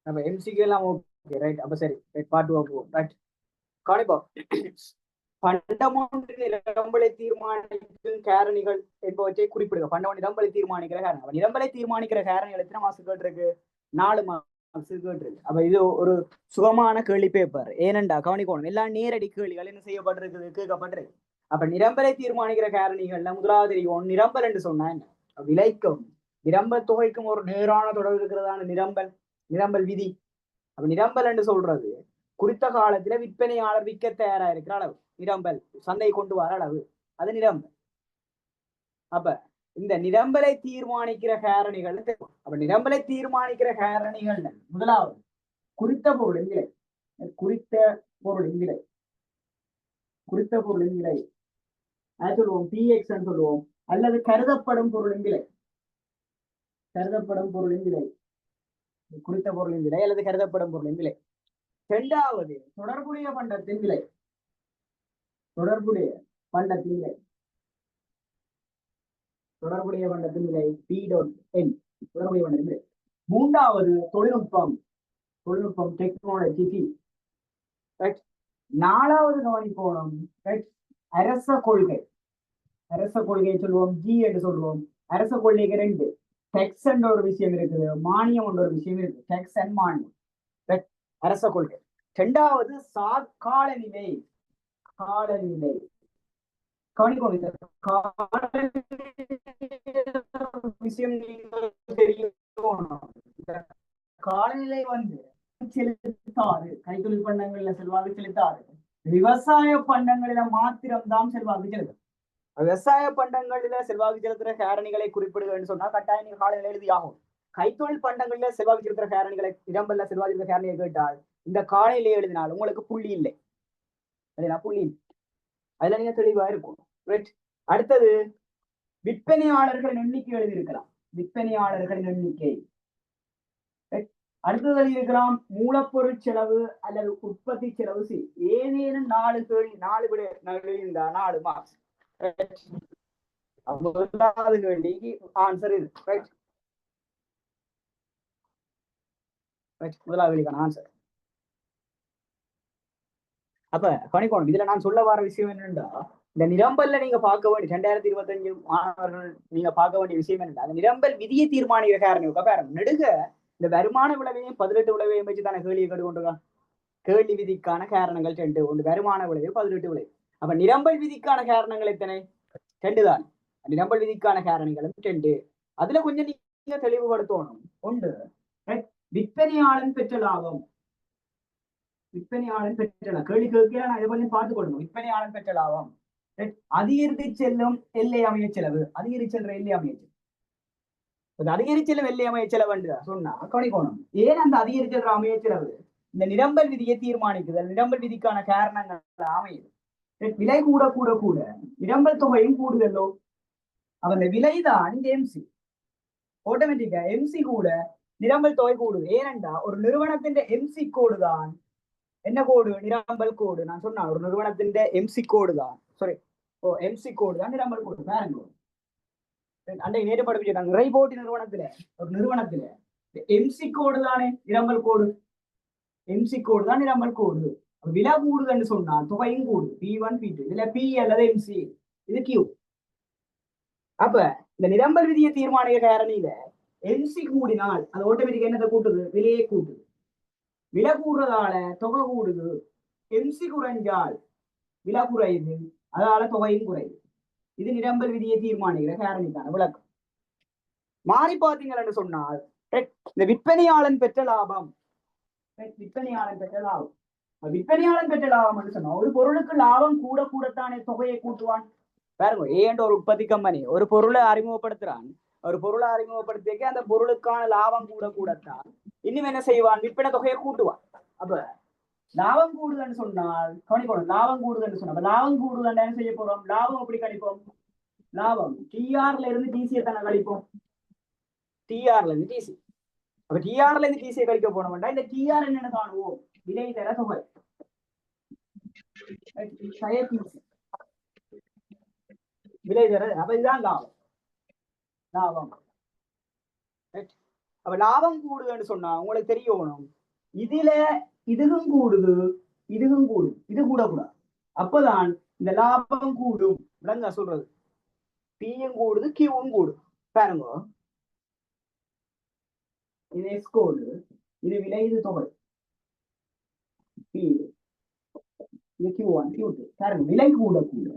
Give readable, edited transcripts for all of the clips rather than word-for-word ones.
நம்ம எம்சிக்கு எல்லாம் okay right. அப்ப சரி ரைட் பார்ட் போவோம் ரைட். கவனிப்போம். பண்டமௌண்ட் நிரம்பலை தீர்மானிக்கும் காரணிகள் என்பவற்றை குறிப்பிடுங்க. பண்டமௌண்ட் நிரம்பலை தீர்மானிக்கிற காரணம். நிரம்பலை தீர்மானிக்கிற காரணிகள் எத்தனை மாசம் கேட்டிருக்கு? 4 மாசம் கேட்டிருக்கு. அப்ப இது ஒரு சுகமான கேள்வி பேப்பர். ஏனெண்டா கவனிக்கணும், எல்லாம் நேரடி கேள்விகள் என்ன செய்யப்பட்டிருக்குது, கேட்கப்பட்டிருக்கு. அப்ப நிரம்பலை தீர்மானிக்கிற காரணிகள்ல முதலாவது நிரம்பல் என்று சொன்னா என்ன? விலைக்கும் நிரம்பல் தொகைக்கும் ஒரு நேரான தொடர்பு இருக்கிறதான நிரம்பல் விதி. அப்ப நிரம்பல் என்று சொல்றது குறித்த காலத்துல விற்பனையாளர் விற்க தயாரா இருக்கிற அளவு நிரம்பல், சந்தை கொண்டு வர அளவு, அது நிரம்பல். அப்ப இந்த நிரம்பலை தீர்மானிக்கிற காரணிகள். அப்ப நிரம்பலை தீர்மானிக்கிற காரணிகள் முதலாவது குறித்த பொருளின் விலை. குறித்த பொருளின் விலை சொல்லுவோம் PX சொல்லுவோம். அல்லது கருதப்படும் பொருளின் விலை. குறித்த பொருளின் விலை அல்லது கருதப்படும் பொருளின் விலை. இரண்டாவது தொடர்புடைய பண்டத்தின் விலை. தொடர்புடைய பண்டத்தின் விலை P.N. தொடர்புடைய பண்டத்தின் விலை. மூன்றாவது தொழில்நுட்பம் டெக்னாலஜி. நாலாவது கவனிப்போம் அரச கொள்கை சொல்லுவோம் G என்று சொல்லுவோம். அரச கொள்கைக்கு 2 டெக்ஸ் என்ற ஒரு விஷயம் இருக்குது, மானியம் என்ற ஒரு விஷயம் இருக்கு. டெக்ஸ் அண்ட் மானியம் அரச கொள்கை. இரண்டாவது காலநிலை. கவனிக்கோங்க, விஷயம் காலநிலை செலுத்தாது. கைத்தொழில் பண்டங்கள்ல செல்வாக்கு செலுத்தாது. விவசாய பண்டங்களில மாத்திரம்தான் செல்வாக்கு செலுத்தும். விவசாய பண்டங்களில செல்வாக்கு செலுத்துற காரணிகளை குறிப்பிடுவேன்னு சொன்னா கட்டாயம் நீங்க காலநிலை எழுதியாகும். கைத்தொழில் பண்டங்களில செல்வாக்கு செலுத்துற காரணிகளை, இடம்பெல்ல செல்வாக்கு செலுத்துற காரணிகளை கேட்டால் இந்த காலநிலை எழுதினால் உங்களுக்கு புள்ளி இல்லை. அதுல நீங்க தெளிவா இருக்கும். அடுத்தது விற்பனையாளர்களின் எண்ணிக்கை எழுதியிருக்கலாம். விற்பனையாளர்களின் எண்ணிக்கை. அடுத்தது எழுதியிருக்கலாம் மூலப்பொருள் செலவு அல்லது உற்பத்தி செலவு. ஏதேனும் 4 கேள்வி, 4 விட 4 மார்க்ஸ். முதலாவது கேள்விக்கு ஆன்சர் இது. முதலாவது கேள்விக்கான ஆன்சர். அப்ப கணிக்கணும், இதுல நான் சொல்ல வர விஷயம் என்னன்னா, இந்த நிரம்பல்ல நீங்க பார்க்க வேண்டிய 2025 மாணவர்கள் நீங்க பார்க்க வேண்டிய விஷயம் என்னன்னா, அந்த நிரம்பல் விதியை தீர்மானிக்கிற காரணம் நெடுக இந்த வருமான விளைவையும் 18 விளைவையும் வச்சு தானே கேள்வியை கேட்டு கொண்டிருக்கான். கேள்வி விதிக்கான காரணங்கள் 2, ஒன்று வருமான விளைவு, 18 விளைவு. அப்ப நிரம்பல் விதிக்கான காரணங்கள் எத்தனை? 2 தான். நிரம்பல் விதிக்கான காரணங்களும் 2. அதுல கொஞ்சம் நீங்க தெளிவுபடுத்தணும். ஒன்று விற்பனையாளன் பெற்ற லாபம். கேள்வி கேட்க நான் இதை கொஞ்சம் பார்த்து கொள்ளணும். விற்பனையாளன் பெற்ற லாபம். அதிகரித்து செல்லும் எல்லை அமைய செலவு. அதிகரித்து செல்ற எல்லை அமைய செலவு. அதிகரித்து செல்லும் எல்லை அமைய செலவு சொன்னா கவனிக்கணும். ஏன் அந்த அதிகரித்து செல்ற அமைய செலவு? இந்த நிரம்பல் விதியை தீர்மானிக்குதல், நிரம்பல் விதிக்கான காரணங்கள் அமையுது. விலை கூட கூட கூட நிரம்பல் தொகையும் கூடுதலோ. அந்த விலைதான் இந்த எம்சி. ஆட்டோமேட்டிக்கா எம்சி கூட நிரம்பல் தொகை கூடுது. ஏனென்றா ஒரு நிறுவனத்தின் எம்சி கோடு தான் என்ன கோடு? நிரம்பல் கோடு. நான் சொன்ன ஒரு நிறுவனத்தின் எம்சி கோடு தான், எம்சி கோடு தான் நிரம்பல் கோடு. பாருங்க, அன்றைக்கு நேற்று படிப்பிச்சிருக்காங்க. ரைபோட்டி ஒரு நிறுவனத்துல எம்சி கோடு தானே நிரம்பல் கோடு. எம்சி கோடு தான் நிரம்பல் கோடு. விலை கூடுதுன்னு சொன்னா தொகையும் கூடு. P1 P2 இதுல P அல்லது எம்சி, இது Q. அப்ப இந்த நிரம்பல் விதியை தீர்மானிக்க காரணியில எம்சி கூடினால் அது ஆட்டோமேட்டிக்கா என்னத்தை கூட்டுது? விலையை கூட்டுது. விலை கூடுறதால தொகை கூடுது. எம்சி குறைஞ்சால் விலை குறையுது, அதனால தொகையும் குறையுது. இது நிரம்பல் விதியை தீர்மானிக்கிற காரணிக்கான விளக்கம். மாறி பார்த்தீங்கன்னு சொன்னால் இந்த விற்பனையாளன் பெற்ற லாபம். விற்பனையாளன் பெற்ற லாபம் சொன்னா ஒரு பொருளுக்கு லாபம் கூட கூடத்தானே தொகையை கூட்டுவான். பாருங்க, ஏன் ஒரு உற்பத்தி கம்பெனி ஒரு பொருளை அறிமுகப்படுத்துறான். ஒரு பொருளை அறிமுகப்படுத்திக்க அந்த பொருளுக்கான லாபம் கூட கூடத்தான் இன்னும் என்ன செய்வான்? விற்பனை தொகையை கூட்டுவான். அப்ப லாபம் கூடுதல்னு சொன்னால் கவனிக்கணும். லாபம் கூடுதல்னு சொன்னா லாபம் கூடுதல் என்ன செய்ய போறோம்? லாபம் எப்படி கழிப்போம்? லாபம் TRல இருந்து TCயை தானே கழிப்போம். TRல இருந்து TC. அப்ப TRல இருந்து TCயை கழிக்க போனோம்னா இந்த TR என்ன காணுவோம்? விலை தர தொகை. விலை தர. அப்ப இதுதான் லாபம். அப்ப லாபம் கூடுதுன்னு சொன்னா உங்களுக்கு தெரியணும், இதுல இதுவும் கூடுது, இதுவும் கூடும், இது கூடக்கூடாது. அப்பதான் இந்த லாபம் கூடும். விளங்கா சொல்றது? பியும் கூடுது, கியூவும் கூடும். பாருங்க, இது எஸ் கோடு, இது விலை, இது தொகை. இது Q1 Q2. பாருங்க, விலை கூட கூட,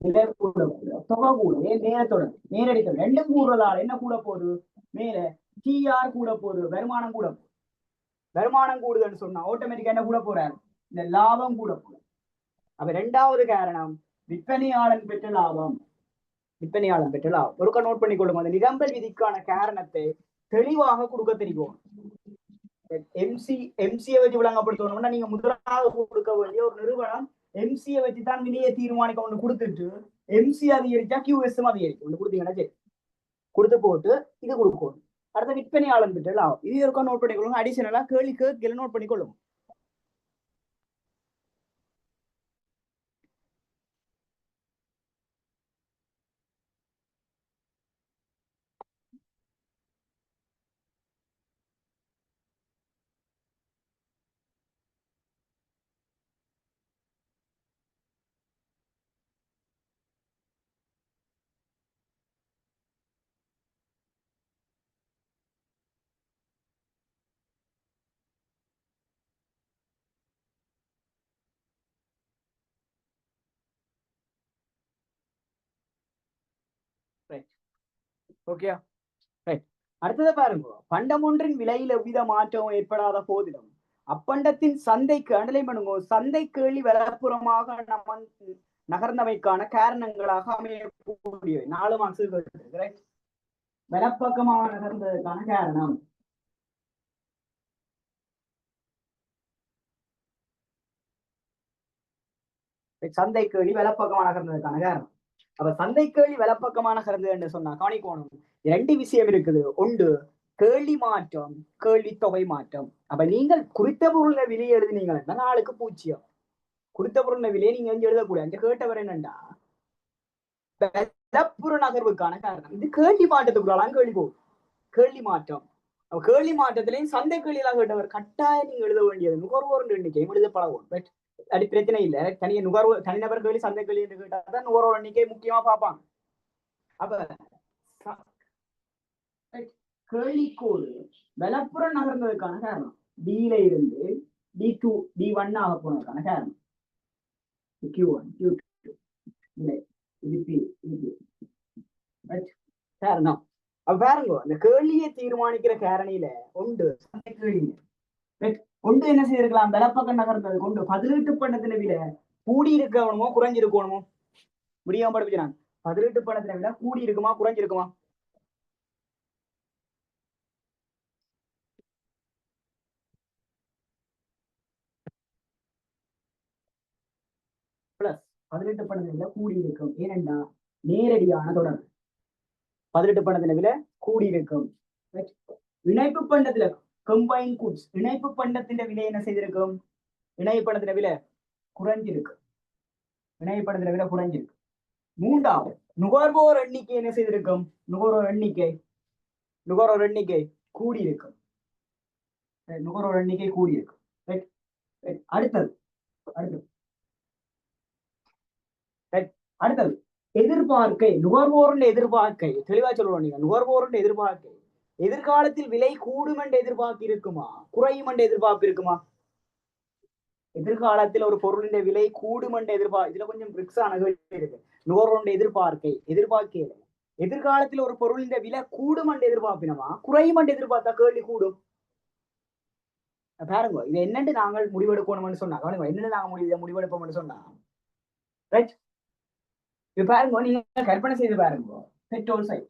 விலை கூட கூட, தொகை கூட, நேரத்தோட நேரடி தொகை ரெண்டும் கூடுறதால என்ன கூட போகுது? மேல டிஆர் கூட போகுது, வருமானம் கூட போகுது. வருமானம் கூடுதுன்னு சொன்னா ஆட்டோமேட்டிக்கா என்ன கூட போறாரு? இந்த லாபம் கூட போகுது. அப்ப ரெண்டாவது காரணம் விற்பனையாளன் பெற்ற லாபம். விற்பனையாளன் பெற்ற லாபம் ஒருக்கா நோட் பண்ணி கொள்ளும். அந்த நிரம்பல் விதிக்கான காரணத்தை தெளிவாக கொடுக்க தெரியும். எம்சியை வச்சு விளங்கப்படுத்தணும்னா நீங்க முதலாக கொடுக்க வேண்டிய ஒரு நிறுவனம் எம்சியை வச்சு தான் விலையை தீர்மானிக்க ஒன்று கொடுத்துட்டு எம்சி அதிகரிச்சா கியூஎஸ்எம் அதிகரிக்கும் ஒன்று கொடுத்தீங்கன்னா சரி, கொடுத்து போட்டு இது கொடுக்கணும். அடுத்த விற்பனையாளன் பெற்ற லாபம் இது இருக்கா நோட் பண்ணிக்கொள்ளுங்க. அடிஷனலா கேள்வி கேட்கல நோட் பண்ணிக்கொள்ளுங்க. Okay, right. அடுத்ததை பாருங்க, பண்டம் ஒன்றின் விலையில் எவ்வித மாற்றம் ஏற்படாத போதிலும் அப்பண்டத்தின் சந்தைக்கு அண்டலை பண்ணுங்க, சந்தை கேள்வி வலப்புறமாக நம்ம நகர்ந்தமைக்கான காரணங்களாக அமையக்கூடிய 4 மார்க்ஸ் வலப்பக்கமாக நகர்ந்ததற்கான காரணம். சந்தை கேள்வி வலப்பக்கமாக நகர்ந்ததற்கான காரணம். அப்ப சந்தை கேள்வி வலப்பக்கமாக நகர்ந்தது என்று சொன்னா கவனிக்கணும், 2 விஷயம் இருக்குது. ஒன்று கேள்வி மாற்றம், கேள்வி தொகை மாற்றம். அப்ப நீங்கள் குறித்த பொருளை விலையை எழுதினீங்கன்னா நாளுக்கு 0. குறித்த பொருளை விலையை நீங்க எங்க எழுதக்கூடாது. அங்க கேட்டவர் என்னண்டா வலப்புற நகர்வுக்கான காரணம். இது கேள்வி மாற்றத்துக்குள்ளாம் கேள்வி போகும். கேள்வி மாற்றம், கேள்வி மாற்றத்திலையும் சந்தை கேள்வியாக கேட்டவர் கட்டாயம் நீங்க எழுத வேண்டியது நுகர்வோர் எண்ணிக்கையும் எழுத பழகும். அது பிரச்சனை இல்லை. தனிய நுகர்வோர் தனிநபர் கேள்வி சந்தை கேள்வி என்று கேட்டாதான் நுகர்வோர் எண்ணிக்கை முக்கியமா பார்ப்பாங்க. அப்ப கேள்விக்கோடு வலப்புற நகர்ந்ததுக்கான காரணம் டில இருந்து D2 D1 ஆக போனதுக்கான காரணம் Q1 Q2 காரணம். அப்ப பாருங்க, அந்த கேள்வியை தீர்மானிக்கிற காரணியில ஒன்று சந்தை கேள்வி, ஒன்று என்ன செய்திருக்கலாம்? வலப்பக்கம் நகர்ந்தது கொண்டு பதிலீட்டு பண்டத்தின விட கூடி இருக்கணுமோ குறைஞ்சிருக்கணுமோ? முடியாம படிக்கிறாங்க. பதிலீட்டு பண்டத்தின விட கூடி இருக்குமா குறைஞ்சிருக்குமா? பிளஸ் பதிலீட்டு பண்டத்தின விட கூடி இருக்கும். ஏனென்றா நேரடியான தொடர்பு. பதிலீட்டு பண்டத்தின விட கூடி இருக்கும். இணைப்பு பண்டத்துல கம்பைன் கூட்ஸ், இணைப்பு பண்டத்தின் விலை என்ன செய்திருக்கும்? இணைப்பு பண்டத்தின விலை குறைஞ்சிருக்கு. இணைப்பு பண்டத்தின விலை குறைஞ்சிருக்கு. மூன்றாவது நுகர்வோர் எண்ணிக்கை என்ன செய்திருக்கும்? நுகர்வோர் எண்ணிக்கை கூடியிருக்கும். நுகர்வோர் எண்ணிக்கை கூடியிருக்கும். அடுத்தது அடுத்தது எதிர்பார்க்கை, நுகர்வோருடைய எதிர்பார்க்கை. தெளிவா சொல்லுவோம், நீங்க நுகர்வோருடைய எதிர்பார்க்கை எதிர்காலத்தில் விலை கூடும் என்ற எதிர்பார்ப்பு இருக்குமா குறையும் என்ற எதிர்பார்ப்பு இருக்குமா? எதிர்காலத்தில் ஒரு பொருளின் விலை கூடும் என்ற எதிர்பார்ப்பு, இதுல கொஞ்சம் பிரிக்ஸான இருக்கு. நுகர்வோருடைய எதிர்பார்க்கை எதிர்காலத்தில் ஒரு பொருளின் விலை கூடும் என்ற எதிர்பார்ப்பினமா குறையும் என்ற எதிர்பார்த்தா கேள்வி கூடும். பாருங்க, இது என்னன்னு நாங்கள் முடிவெடுக்கணும்னு சொன்னா என்னன்னு நாங்க முடிவெடுப்போம்னு சொன்னா ரைட். இப்ப பாருங்க, நீங்க கற்பனை செய்து பாருங்க, பெட்ரோல் சைட்.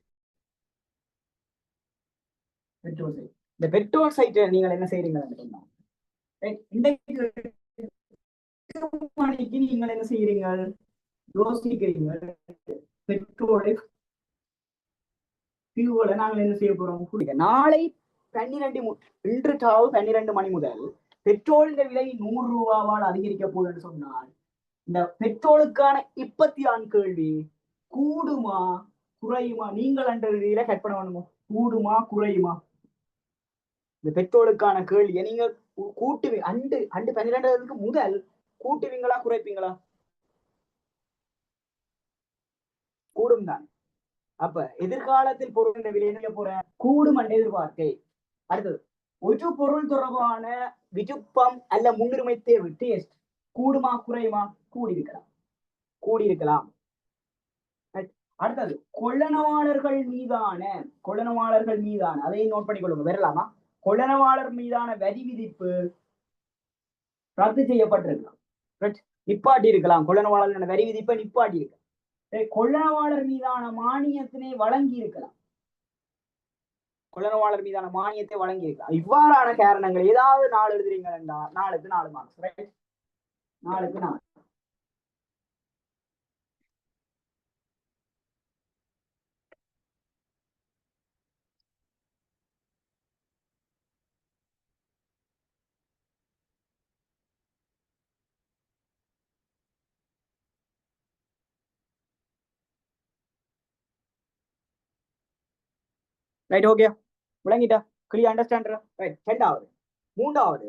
இந்த பெட்ரோல் சைட்டை நீங்கள் என்ன செய்றீங்கன்னு சொன்னா மணிக்கு நீங்கள் என்ன செய்யறீங்க? யோசிக்கிறீங்க பெட்ரோலை ஃபியூவலை நாங்கள் என்ன செய்ய போறோம்? நாளை 12 இன்று 12 மணி முதல் பெட்ரோலின் விலை 100 ரூபாவால் அதிகரிக்க போகுதுன்னு சொன்னால் இந்த பெட்ரோலுக்கான இப்பத்தியான் கேள்வி கூடுமா குறையுமா? நீங்கள் என்ற ரீதியில கற்பனை பண்ணுமோ? கூடுமா குறையுமா? இந்த பெட்ரோலுக்கான கேள்வியை நீங்க கூட்டுவி அண்டு 12 முதல் கூட்டுவீங்களா குறைப்பீங்களா? கூடும் தான். அப்ப எதிர்காலத்தில் பொருள் விலை என்ன போற கூடும் என்ற எதிர்பார்க்கை. அடுத்தது ஒரு பொருள் தொடர்பான விருப்பம் அல்ல முன்னுரிமை தேர்வு டேஸ்ட் கூடுமா குறையுமா? கூடியிருக்கலாம். கூடியிருக்கலாம். அடுத்தது கொள்ளனவாளர்கள் மீதான அதையும் நோட் பண்ணிக்கொள்ளுங்க. வரலாமா? கொள்ளனவாளர் மீதான வரி விதிப்பு ரத்து செய்யப்பட்டிருக்கலாம். நிப்பாட்டி இருக்கலாம். கொள்ளனவாளர் வரி விதிப்பை நிப்பாட்டி இருக்கலாம். கொள்ளனவாளர் மீதான மானியத்தினை வழங்கி இருக்கலாம். கொள்ளனவாளர் மீதான மானியத்தை வழங்கி இருக்கலாம். இவ்வாறான காரணங்கள் ஏதாவது 4 எழுதுறீங்க என்றால் 4க்கு 4 மார்க்ஸ். 4க்கு 4. ரைட், ஓகே, விளங்கிட்டா? Clear, understand? ரைட். மூன்றாவது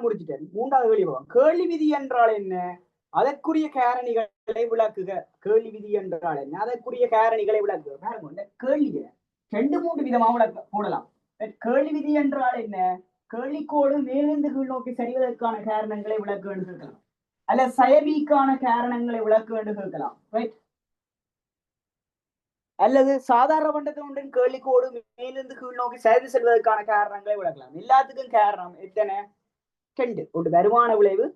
முடிச்சுட்டேன். மூன்றாவது கேள்வி போவோம். கேள்வி விதி என்றால் என்ன? அதற்குரிய காரணிகளை விளக்குக. கேள்வி விதி என்றால் என்ன? அதற்குரிய காரணிகளை விளக்குக. பாருங்க, இந்த கேள்வியை 2-3 விதமா போடலாம். கேள்வி விதி என்றால் என்ன? கேள்விக்கோடு மேலிருந்து கீழ் நோக்கி சரிவதற்கான காரணங்களை விளக்க வேண்டும் இருக்கலாம், அல்ல செயவிக்கான காரணங்களை விளக்க வேண்டும் இருக்கலாம். ரைட். அல்லது சாதாரண பண்டத்தின் கேள்விக்கோடு மேலிருந்து கீழ் நோக்கி சரிவு செல்வதற்கான காரணங்களை விளக்கலாம். எல்லாத்துக்கும் காரணம் எத்தனை? 2. ஒன்று வருமான விளைவு,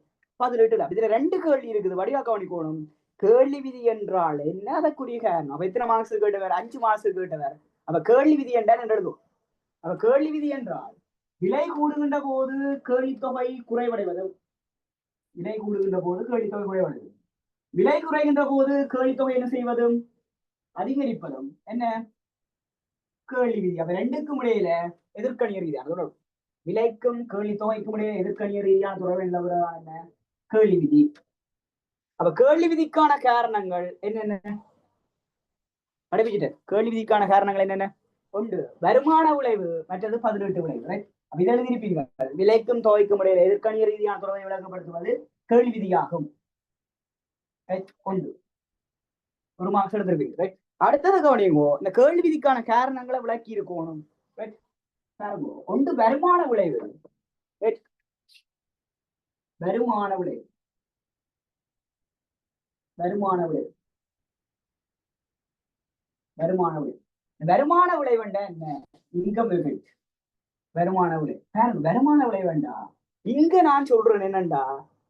18. இதுல 2 கேள்வி இருக்குது. வடிவா கவனிக்கணும். கேள்வி விதி என்றால் என்ன? அதற்குரிய காரணம். அப்ப எத்தனை மார்க்ஸ் கேட்டவர்? 5 மார்க்ஸ் கேட்டவர். அப்ப கேள்வி விதி என்றால் என்ன எழுதும்? அப்ப கேள்வி விதி என்றால் விலை கூடுகின்ற போது கேள்வித்தொகை குறைவடைவது. விலை கூடுகின்ற போது கேள்வித்தொகை குறைவடைவது. விலை குறைகின்ற போது கேள்வித்தொகை என்ன செய்வதும் அதிகரிப்பதும் என்ன? கேள்வி விதி. அப்ப 2க்கும் இடையில எதிர்கணிய ரீதியான தொடர்பு. விலைக்கும் கேள்வித்தொகைக்கும் இடையில எதிர்கணிய ரீதியான தொடர்பு என்ன? கேள்வி விதி. அப்ப கேள்வி விதிக்கான காரணங்கள் என்னென்ன? படிப்பிச்சுட்டு கேள்வி விதிக்கான காரணங்கள் என்னென்ன? ஒன்று வருமான விளைவு, மற்றது 18 விளைவு. ரைட். அப்ப இதை எழுதியிருப்பீங்க. விலைக்கும் தொகைக்கும் இடையில எதிர்கணிய ரீதியான தொடர்பை விளக்கப்படுத்துவது கேள்வி விதியாகும். ஒன்று, ஒரு மார்க்ஸ் எடுத்திருப்பீங்க. ரைட். அடுத்தது கவனிங்கோ, இந்த கேள்வி விதிக்கான காரணங்களை விளக்கி இருக்கணும். ஒன்று வருமான விளைவு. வருமான விளைவு வருமான விளைவு வருமான விளைவு வருமான விளைவுண்டா என்ன? Income effect. வருமான விளைவு. வருமான விளைவுண்டா இங்க நான் சொல்றேன் என்னண்டா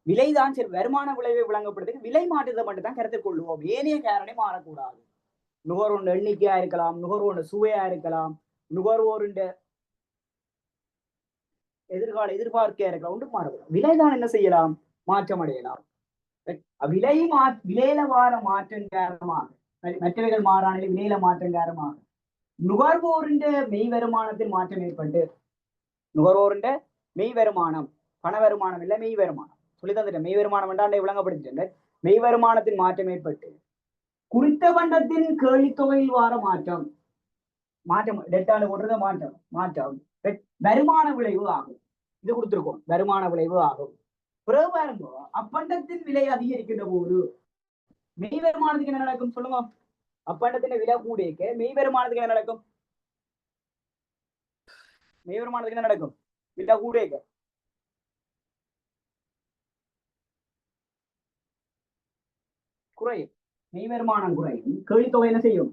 விலைதான் சரி. வருமான விளைவை விளங்கப்படுறதுக்கு விலை மாற்றத்தை மட்டும் தான் கருத்தில் கொள்ளுவோம். ஏனைய காரணம் மாறக்கூடாது. நுகர்வோர் எண்ணிக்கையா இருக்கலாம், நுகர்வோர் சுவையா இருக்கலாம், நுகர்வோர் எதிர்கால எதிர்பார்க்கையா இருக்கலாம். ஒன்று மாறக்கூடாது. விலைதான் என்ன செய்யலாம்? மாற்றம் அடையலாம். விலையில வார மாற்றம் காரணமாக, மற்றவைகள் மாறான விலையில மாற்றம் காரணமாக நுகர்வோரின் மெய் வருமானத்தில் மாற்றம் ஏற்பட்டு, நுகர்வோரின் மெய் வருமானம், பண வருமானம் இல்ல மெய் வருமானம் சொல்லி தந்துட்டேன். மெய் வருமானம் என்றாண்டை விளங்கப்படுத்திட்டேன். மெய் வருமானத்தின் மாற்றம் ஏற்பட்டு குறித்த பண்டத்தின் கேள்வித்தொகையில் வார மாற்றம் டெட்டால போடுறத மாற்றம் வருமான விளைவு ஆகும். இது கொடுத்திருக்கோம், வருமான விளைவு ஆகும். பிறகு பாருங்க, அப்பண்டத்தின் விலை அதிகரிக்கின்ற போது மெய் வருமானத்துக்கு என்ன நடக்கும் சொல்லுங்க? அப்பண்டத்தின் விலை கூடிய மெய் வருமானத்துக்கு என்ன நடக்கும்? மெய் வருமானத்துக்கு என்ன நடக்கும்? விலை கூடிய குறையும். மெய் வருமானம் குறையும், கேள்வித்தொகை என்ன செய்யும்?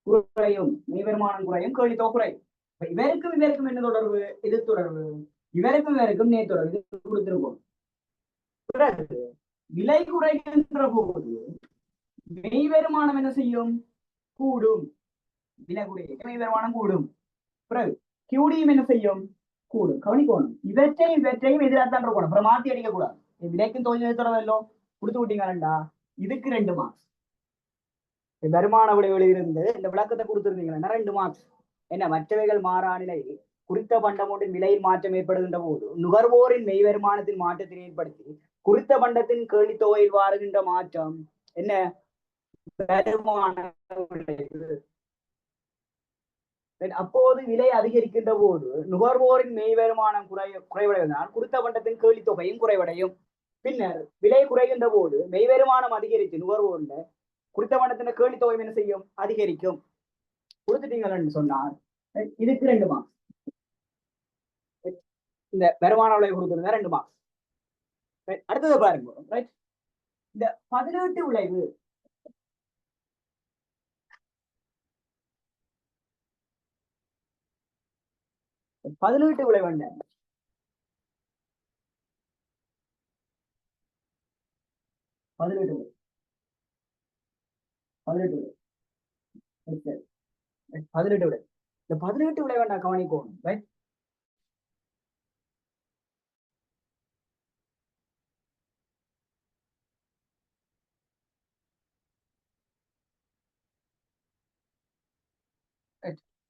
குறையும். மெய் வருமானம் குறையும், கேள்வித்தொகை குறையும். இவருக்கும் என்ன தொடர்பு? இது தொடர்பு. இவருக்கும் நேர் தொடர்பு. இது கொடுத்திருக்கோம். விலை குறைகின்ற போது மெய் வருமானம் என்ன செய்யும்? கூடும். விலை குறைய மெய் வருமானம் கூடும். பிறகு கியூடியும் என்ன செய்யும்? கூடும். கவனிக்கணும், இவற்றையும் எதிராகத்தான் இருக்கணும். அப்புறம் மாத்தி அடிக்க கூடாது. விலைக்கும் தொழில் தொடர்போ கொடுத்து விட்டீங்களா? இதுக்கு 2 மார்க்ஸ். வருமான விளைவுகளில் இருந்து இந்த விளக்கத்தை கொடுத்துருந்தீங்கன்னா 2 மார்க்ஸ். என்ன? மற்றவைகள் மாறா நிலை குறித்த பண்டம் ஒன்றின் விலையில் மாற்றம் ஏற்படுகின்ற போது நுகர்வோரின் மெய் வருமானத்தின் மாற்றத்தை ஏற்படுத்தி குறித்த பண்டத்தின் கேள்வித்தொகையில் வாருகின்ற மாற்றம் என்ன? வருமான விளைவு. அப்போது விலை அதிகரிக்கின்ற போது நுகர்வோரின் மெய் வருமானம் குறைவடைவதனால் குறித்த பண்டத்தின் கேள்வி தொகையும் குறைவடையும். பின்னர் விலை குறைகின்ற போது மெய் வருமானம் அதிகரித்து நுகர்வோர்ல குறித்த பண்டத்தின் கேள்வி தொகையும் என்ன செய்யும்? அதிகரிக்கும். கொடுத்துட்டீங்கன்னு சொன்னால் இதுக்கு 2 மார்க்ஸ். இந்த வருமான விளைவு கொடுத்துருந்தா 2 மார்க்ஸ். அடுத்தது பாருங்க. ரைட், இந்த பதிலீட்டு விளைவு பதிலீட்டு விளைவு என்ன? பதிலீட்டு விளைவு பதிலீட்டு விளைவு பதிலீட்டு விளைவு இந்த பதிலீட்டு விளைவு நான் கவனிக்கணும். ரைட்,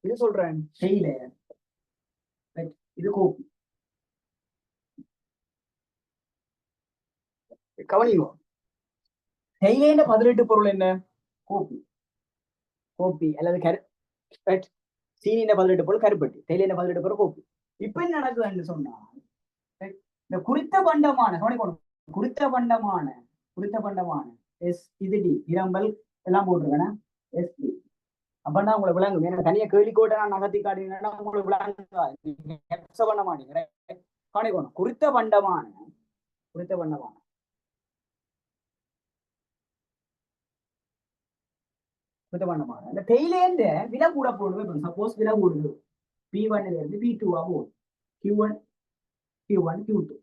இது சொல்றேன் செய்யல. இது கோப்பி. கவனிக்கும். தேயிலைன்ற பதிலீட்டு பொருள் என்ன? கோப்பி. கோப்பி அல்லது சீனியின் பதிலீட்டு பொருள் கருப்பட்டி. தேயிலைன்ற பதிலீட்டு பொருள் கோப்பி. இப்ப என்ன நடக்குதுன்னு சொன்னா இந்த குறித்த பண்டமான கவனிக்கணும். குறித்த பண்டமான எஸ் இது டி இரம்பல் எல்லாம் போட்டிருக்கேன். எஸ் டி அப்பன்னா உங்களுக்கு விளங்கும். எனக்கு தனியா கேள்விக்கோட்டை நான் நகர்த்தி காட்டினீங்கன்னா உங்களுக்கு விளங்காது. பண்ண மாட்டேங்க. கவனிக்கணும். குறித்த பண்டமான இந்த தேயிலேந்த விலை கூட போடுது. சப்போஸ் விலை கூடுது P1 இருந்து P2 போகுது. Q1 Q2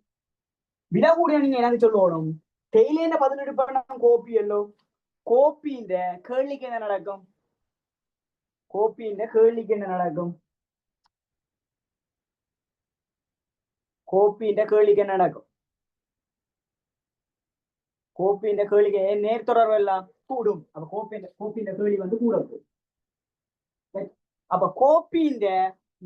விலை கூட நீங்க எனக்கு சொல்லணும். தேயிலேந்த பதிலீடு பண்ண கோப்பி எல்லோ கோப்பின்ற கேள்விக்கு என்ன நடக்கும்? கோப்பின்ற கேள்விக்கு என்ன நடக்கும்? கோப்பின்ற கேள்விக்கு என்ன நடக்கும்? கோப்பின்ற கேள்விக்கு நேர்தொடர்பு எல்லாம் கூடும். அப்ப கோப்பின்ற கேள்வி வந்து கூட போகும். அப்ப கோப்பின்ற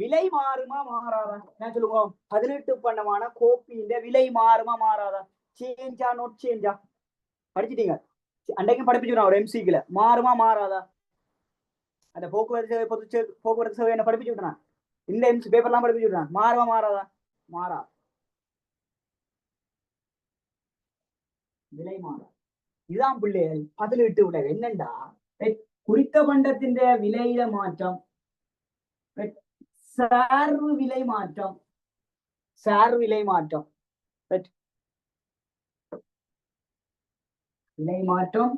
விலை மாறுமா மாறாதா? என்ன சொல்லுவோம்? பதினெட்டு பண்டமான கோப்பின்ற விலை மாறுமா மாறாதா? சேஞ்சா நோட் சேஞ்சா? படிச்சுட்டீங்க. அன்றைக்கும் படிப்பிச்சுக்கிறோம் ஒரு எம்சிக்குல. மாறுமா மாறாதா? அந்த போக்குவரத்து சேவை என்ன படிப்பிச்சு விட்டுறான். இந்த எம்சி பேப்பர்லாம் படிப்பிச்சு விட்டுறான். மாறுமா மாறாதா? மாறா. விலை மாறா. இதுதான் பிள்ளைகள் பதிலீட்டு விளைவு. என்னண்டா குறித்த பண்டத்தின் விலையில மாற்றம், சார்பு விலை மாற்றம், விலை மாற்றம், விலை மாற்றம்,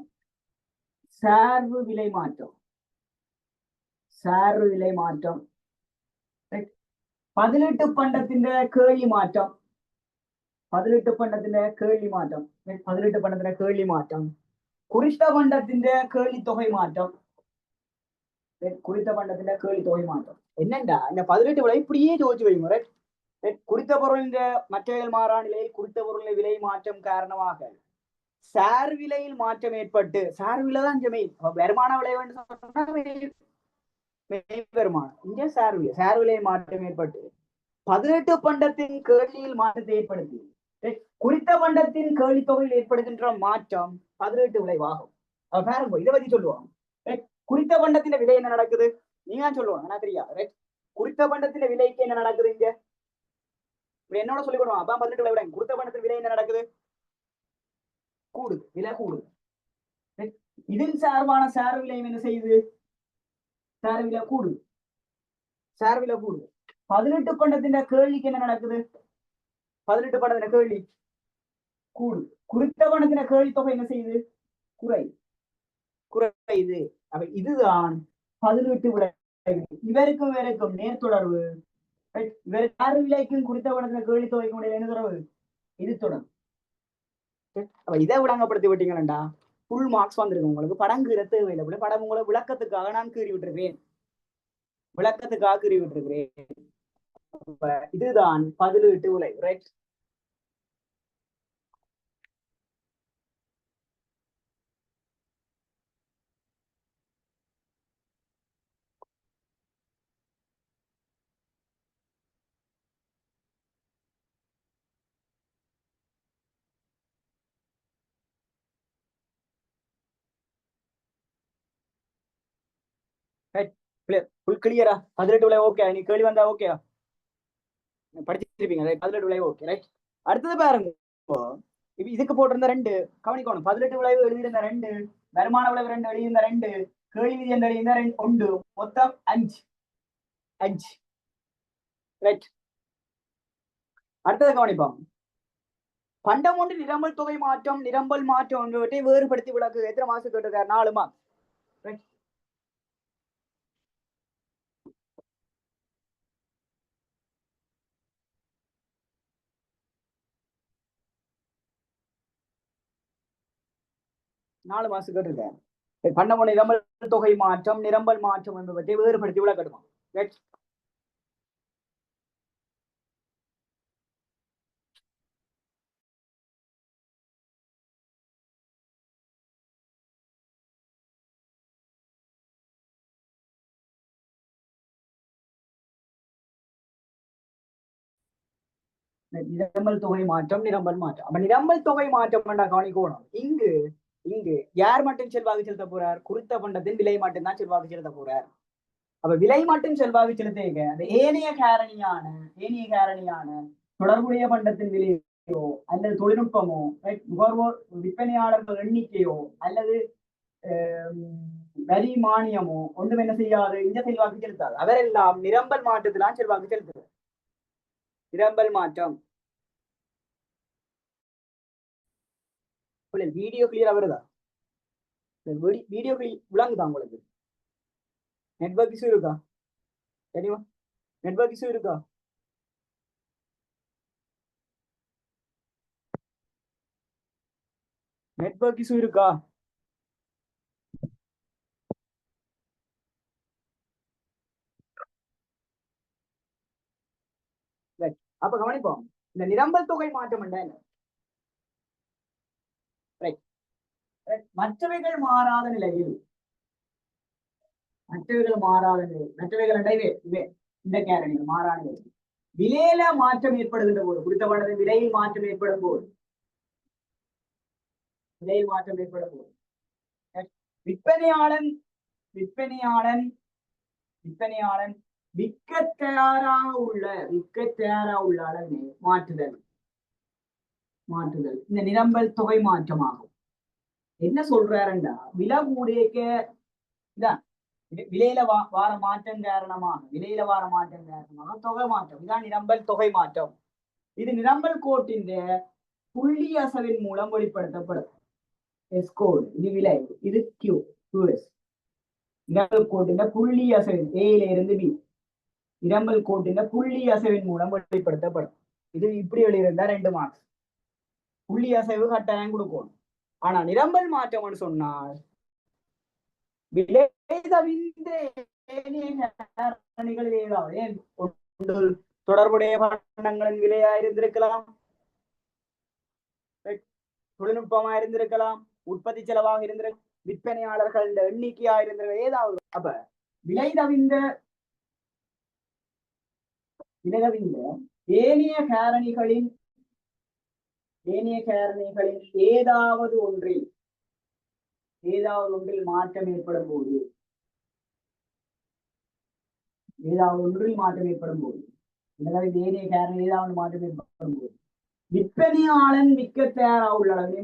சார்பு விலை மாற்றம், விலை மாற்றம், பதிலீட்டு பண்டத்தின் கேள்வி மாற்றம், பதிலீட்டு பண்டத்தின் கேள்வி மாற்றம், பதிலீட்டு பண்டத்தின் கேள்வி மாற்றம், குறித்த பண்டத்தின் கேள்வி தொகை மாற்றம், குறித்த பண்டத்தின் கேள்வி தொகை மாற்றம். என்னண்டா இந்த பதிலீட்டு விலை இப்படியே ஜோதிச்சு வைங்க. குறித்த பொருளின் மற்றவைகள் மாறா நிலையில் குறித்த பொருளின் விலை மாற்றம் காரணமாக சார் விலையில் மாற்றம் ஏற்பட்டு, சார் விலை தான் வருமான விளைவு வருமானம் இங்க சார் விலையில் மாற்றம் ஏற்பட்டு 18 பண்டத்தின் கேள்வியில் மாற்றத்தை ஏற்படுத்தி குறித்த பண்டத்தின் கேள்வி தொகையில் ஏற்படுகின்ற மாற்றம் 18 விளைவாகும். பாருங்க, இதை பத்தி சொல்லுவோம். குறித்த பண்டத்தின் விலை என்ன நடக்குது? நீங்க சொல்லுவாங்க, நான் தெரியாது. குறித்த பண்டத்தின் விலைக்கு என்ன நடக்குது? இங்க என்னோட சொல்லிக் கொடுவோம். அப்பா 18 விலை விட குறித்த பண்டத்தின் விலை என்ன நடக்குது? கூடுது. விலை கூடுது. இதில் சார்பான சார் விலையும் என்ன செய்யுது? சார் விலை கூடுது. சார் விலை கூடுது. 18 பண்டத்தின் கேள்விக்கு என்ன நடக்குது? 18 பண்டத்தின் கேள்வி கூடுது. குறித்த பண்டத்தின் கேள்வி தொகை என்ன செய்யுது? குறையுது. அப்ப இதுதான் 18 விலை. இவருக்கும் இவருக்கும் நேர்தொடர்பு. இவர் சார் விலைக்கும் குறித்த பண்டத்தின் கேள்வி தொகைக்கும் என்ன தொடர்பு? இது தொடர்பு. அப்ப இதை விளங்கப்படுத்தி விட்டீங்கன்னா ஃபுல் மார்க்ஸ் வந்திருக்கு உங்களுக்கு. படம் கீற தேவையில்லை. படம் உங்களை விளக்கத்துக்காக நான் கீறி விட்டுருக்கேன். இதுதான் பதிலீட்டு விளைவு. ரைட், ஃபுல் கிளியரா? 18 விளைவு ஓகே. நீ கேள்வி வந்தா ஓகே, படிச்சிருப்பீங்க. 18 விளைவு ஓகே, ரைட். அடுத்தது பாருங்க, இதுக்கு போட்டிருந்த 2 கவனிக்கணும். 18 விளைவு எழுதியிருந்த 2, வருமான விளைவு 2 எழுதியிருந்த 2, கேள்வி விதி என்று எழுதியிருந்த 1, மொத்தம் 5. ரைட். அடுத்தது கவனிப்போம். பண்டம் ஒன்று நிரம்பல் தொகை மாற்றம், நிரம்பல் மாற்றம் என்பவற்றை வேறுபடுத்தி விளக்கு. எத்தனை மார்க்ஸ் கேட்டிருக்காரு? 4 மார்க்ஸ். 4 மார்க்ஸ் கேட்டிருக்காரு. பண்டம் ஒன்று நிரம்பல் தொகை மாற்றம், நிரம்பல் மாற்றம் என்பவற்றை வேறுபடுத்தி விளக்கணுமா? ரைட். நிரம்பல் தொகை மாற்றம், நிரம்பல் மாற்றம். அப்ப நிரம்பல் தொகை மாற்றம் கவனிக்கணும். இங்கு யார் மட்டும் செல்வாக்கு செலுத்த போறார்? குறித்த பண்டத்தின் விலை மட்டும் தான் செல்வாக்கு செலுத்த போறார். அப்ப விலை மட்டும் செல்வாக்கு செலுத்த அந்த ஏனைய காரணியான தொடர்புடைய பண்டத்தின் விலையோ அல்லது தொழில்நுட்பமோ, நுகர்வோர் விற்பனையாளர்கள் எண்ணிக்கையோ அல்லது வரி மானியமோ ஒன்றும் என்ன செய்யாது, இந்த செல்வாக்கு செலுத்தாது. அவரெல்லாம் நிரம்பல் மாற்றத்திலாம் செல்வாக்கு செலுத்துது. நிரம்பல் மாற்றம். வீடியோ கிளியரா வருதா? வீடியோ விளங்குதா உங்களுக்கு? நெட்வொர்க் இஷ்யூ இருக்கா? தெரியுமா? நெட்வொர்க் இஷ்யூ இருக்கா? நெட்வொர்க் இஷ்யூ இருக்கா? அப்ப கவனிப்போம். இந்த நிரம்பல் தொகை மாற்றம் என்ன? மற்றவைகள் மாறாத நிலையில், மற்றவைகள் இந்த கேரணிகள் மாறாத நிலை விலையில மாற்றம் ஏற்படுகின்ற போது, குறித்த விலையில் மாற்றம் ஏற்படும் போது, விற்பனையாளன் விற்க தயாராக உள்ள அளவினை மாற்றுதல் இந்த நிரம்பல் தொகை மாற்றமாகும். என்ன சொல்றாருண்டா, விலை கூடியக்க விலையில வார மாற்றம் காரணமாக தொகை மாற்றம். இதான் நிரம்பல் தொகை மாற்றம். இது நிரம்பல் கோட்டின் புள்ளி அசவின் மூலம் வெளிப்படுத்தப்படும். இது விலை, இது QS. நிரம்பல் கோட்டின் புள்ளி அசைவின் ஏல இருந்து பி, நிரம்பல் கோட்டின் புள்ளி அசைவின் மூலம் வெளிப்படுத்தப்படும். இது இப்படி எழுதியிருந்தா 2 மார்க்ஸ். புள்ளி அசைவு கட்டாயம் கொடுக்கணும். ஆனா நிரம்பல் மாற்றம்னு சொன்னால் விலை தவிர்ந்த தொடர்புடைய பண்டங்களின் விலையா இருந்திருக்கலாம், தொழில்நுட்பமா இருந்திருக்கலாம், உற்பத்தி செலவாக இருந்திருக்கலாம், விற்பனையாளர்கள் எண்ணிக்கையா இருந்திருக்க, ஏதாவது. அப்ப விலை தவிர்ந்த ஏனைய காரணிகளின் ஏதாவது ஒன்றில் மாற்றம் ஏற்படும் போது, ஏனைய காரணி ஏதாவது மாற்றம் ஏற்படும் போது விற்பனையாளன் விற்க தயாராக உள்ள அளவிலே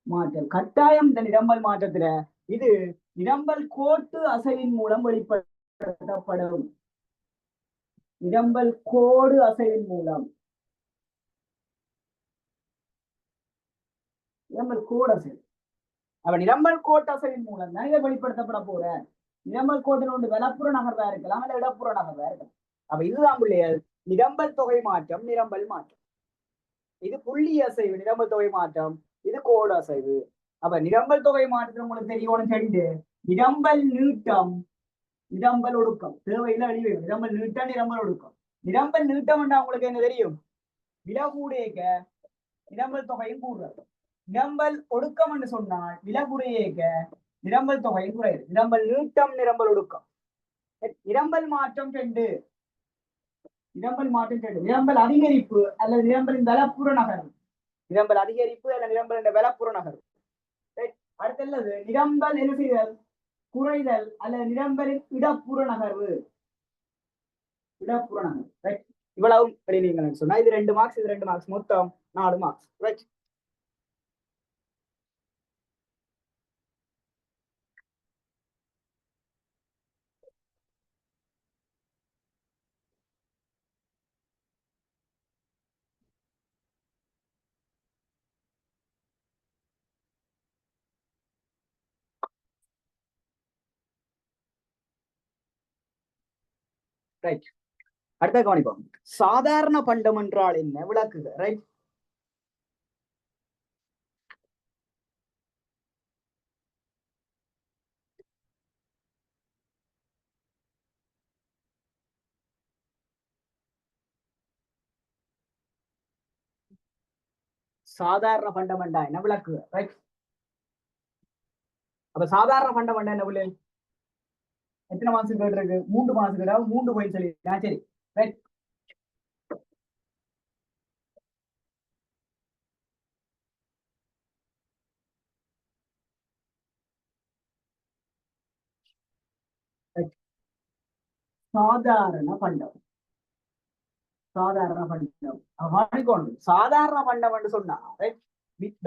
மாற்றம் கட்டாயம். இந்த நிரம்பல் மாற்றத்துல இது நிரம்பல் கோட்டு அசைவின் மூலம் வெளிப்படுத்தப்படும். நிரம்பல் கோடு அசைவின் மூலம், நிரம்பல் கோடு அசைவு. அப்ப நிரம்பல் கோட்டு அசைவின் மூலம் தான் இதை வெளிப்படுத்தப்பட போற. நிரம்பல் கோட்டில் ஒன்று வலப்புற நகர்வா இருக்கலாம், இல்ல இடப்புற நகர்வா இருக்கலாம். அப்ப இதுதான் பிள்ளைகள் நிரம்பல் தொகை மாற்றம், நிரம்பல் மாற்றம். இது புள்ளி அசைவு நிரம்பல் தொகை மாற்றம், இது கோடு அசைவு. அப்ப நிரம்பல் தொகை மாற்றம் உங்களுக்கு தெரியணும். 2 நிரம்பல் நீட்டம், நிரம்பல் ஒடுக்கம். தேவையில்லை அழிவு. நிரம்பல் நீட்டம், நிரம்பல் ஒடுக்கம். நிரம்பல் நீட்டம் என்றா உங்களுக்கு என்ன தெரியும்? விலை கூடியேக்க நிரம்பல் தொகையும் கூடுறது. நிரம்பல் ஒடுக்கம் என்று சொன்னால் விலை குறையேக்க நிரம்பல் தொகையும் குறையுது. நிரம்பல் நீட்டம், நிரம்பல் ஒடுக்கம். நிரம்பல் மாற்றம் 2. நிரம்பல் அதிகரிப்பு அல்லது நிரம்பலின் வலப்புற நகரம். நிரம்பல் அதிகரிப்பு அல்ல நிரம்பல் என்ற விலப்புற நகர்வு. அடுத்தது நிரம்பல் என்ன செய்தல் குறைதல் அல்ல நிரம்பலின் இடப்புற நகர்வு. இடப்புற நகர்வு. ரைட். இவ்வளவும் நீங்க சொன்னா இது 2 மார்க்ஸ், இது 2 மார்க்ஸ், மொத்தம் 4 மார்க்ஸ். ரைட். ரைட். அடுத்த கவனிப்போம். சாதாரண பண்டம் என்றால் என்ன விளக்குக. ரைட். சாதாரண பண்டம் என்றா என்ன விளக்குக. ரைட். அப்ப சாதாரண பண்டம் என்றா என்ன பிள்ளை? எத்தனை மாசம் கேட்டு இருக்கு? 3 மாசம் கேட்டா 3 பாயிண்ட் சொல்லி. சரி. ரைட். சாதாரண பண்டம். சாதாரண பண்டம் சாதாரண பண்டம் என்று சொன்னா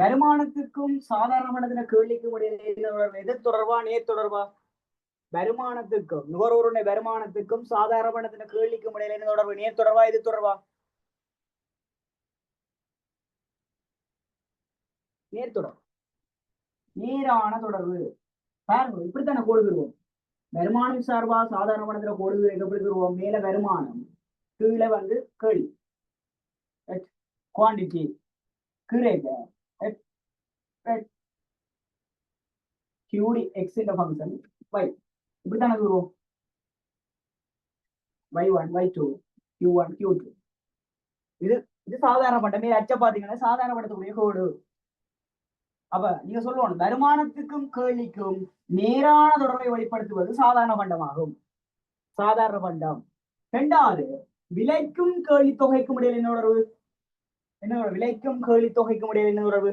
வருமானத்துக்கும் சாதாரண பண்டத்தின கேள்விக்கும் இடையில எது தொடர்பா நேர் தொடர்பா? வருமானத்துக்கும் நுகர்வோருடைய வருமானத்துக்கும் சாதாரண பண்டத்தின கேள்விக்கும் இடையில என்ன தொடர்பு? நேர் தொடர்பா இது தொடர்பா? நேர் தொடர்பு. நேரான தொடர்பு. பாருங்க இப்படித்தானே கோடுகிறோம். வருமானம் சார்பா சாதாரண பண்டத்துல கோடு எப்படி தருவோம்? மேல வருமானம், கீழே கேள்வி குவான்டிட்டி, கீழே QD X இந்த ஃபங்க்ஷன் y இப்படித்தானே தருவோம். y1 y2 q1 q2. இது இது சாதாரண பண்டம். மேல அச்ச பாத்தீங்கன்னா சாதாரண பண்டத்துக்குரிய கோடு. அப்ப நீங்க சொல்லணும் வருமானத்துக்கும் கேள்விக்கும் நேரான தொடர்பை வெளிப்படுத்துவது சாதாரண பண்டமாகும். சாதாரண பண்டம். 2வது விலைக்கும் கேள்வி தொகைக்கும் இடையில் என்ன உணர்வு? என்ன விலைக்கும் கேள்வி தொகைக்கும் இடையில் என்ன உறவு?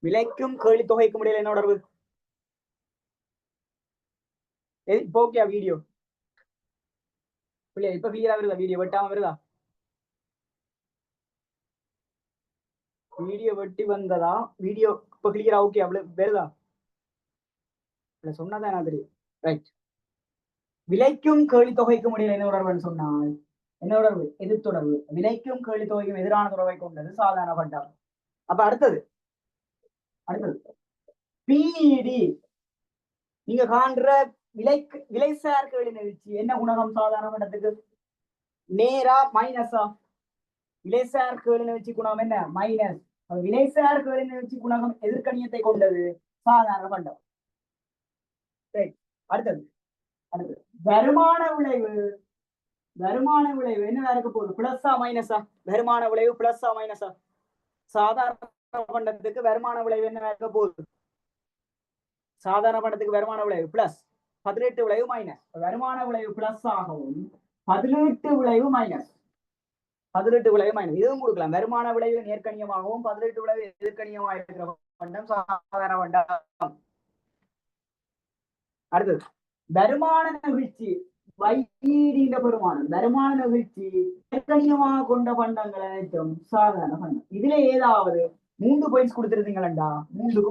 விலைக்கும் கேள்வி தொகைக்கும் இடையில் என்ன உணர்வு? இப்போ ஓகே வீடியோ இப்ப கிளியரா வருதா? வீடியோ வெட்டாம வருதா? வீடியோ வெட்டி வந்ததா? வீடியோ இப்ப கிளியரா ஓகே அவ்வளவு வருதா? சொன்னதான் நான் தெரியும். ரைட். விலைக்கும் கேள்வி தொகைக்கும் இடையில் என்ன உணர்வுன்னு சொன்னால் என்ன உணர்வு? எதிர் தொடர்பு. விலைக்கும் கேள்வி தொகைக்கும் எதிரான தொடர்பை கொண்டது சாதாரண பண்டம். அப்ப அடுத்தது பிஇடி நீங்க காண்ற விலைசார் கேள்வி நிகழ்ச்சி என்ன குணகம் சாதாரண பண்டத்துக்கு? நேரா மைனஸா? விலைசார் கேள்வி நிகழ்ச்சி குணகம் என்ன? மைனஸ். விலைசார் கேள்வி நிகழ்ச்சி குணகம் எதிர்கணியத்தை கொண்டது சாதாரண பண்டம். அடுத்தது வருமான விளைவு. வருமான விளைவு என்ன இருக்க போகுது? பிளஸ்ஸா மைனஸா? வருமான விளைவு பிளஸ்ஸா மைனஸா? சாதாரண பண்டத்துக்கு வருமான விளைவு என்ன இருக்க போகுது? சாதாரண பண்டத்துக்கு வருமான விளைவு பிளஸ், 18 விளைவு மைனஸ். வருமான விளைவு பிளஸ் ஆகவும் 18 விளைவு மைனஸ். 18 விளைவு மைனஸ் இதுவும் கொடுக்கலாம். வருமான விளைவு நேர்கணியமாகவும் 18 விளைவு எதிர்கணியமாக இருக்கிற பண்டம் சாதாரண பண்டம். அடுத்தது வருமான நிகழ்ச்சி வைடீண்ட பெருமானம். வருமான நிகழ்ச்சி நேர்கணியமாக கொண்ட பண்டங்கள் அனைத்தும் சாதாரண பண்டம். இதுல ஏதாவது 3 பாயிண்ட்ஸ் கொடுத்திருந்தீங்களா? 3க்கு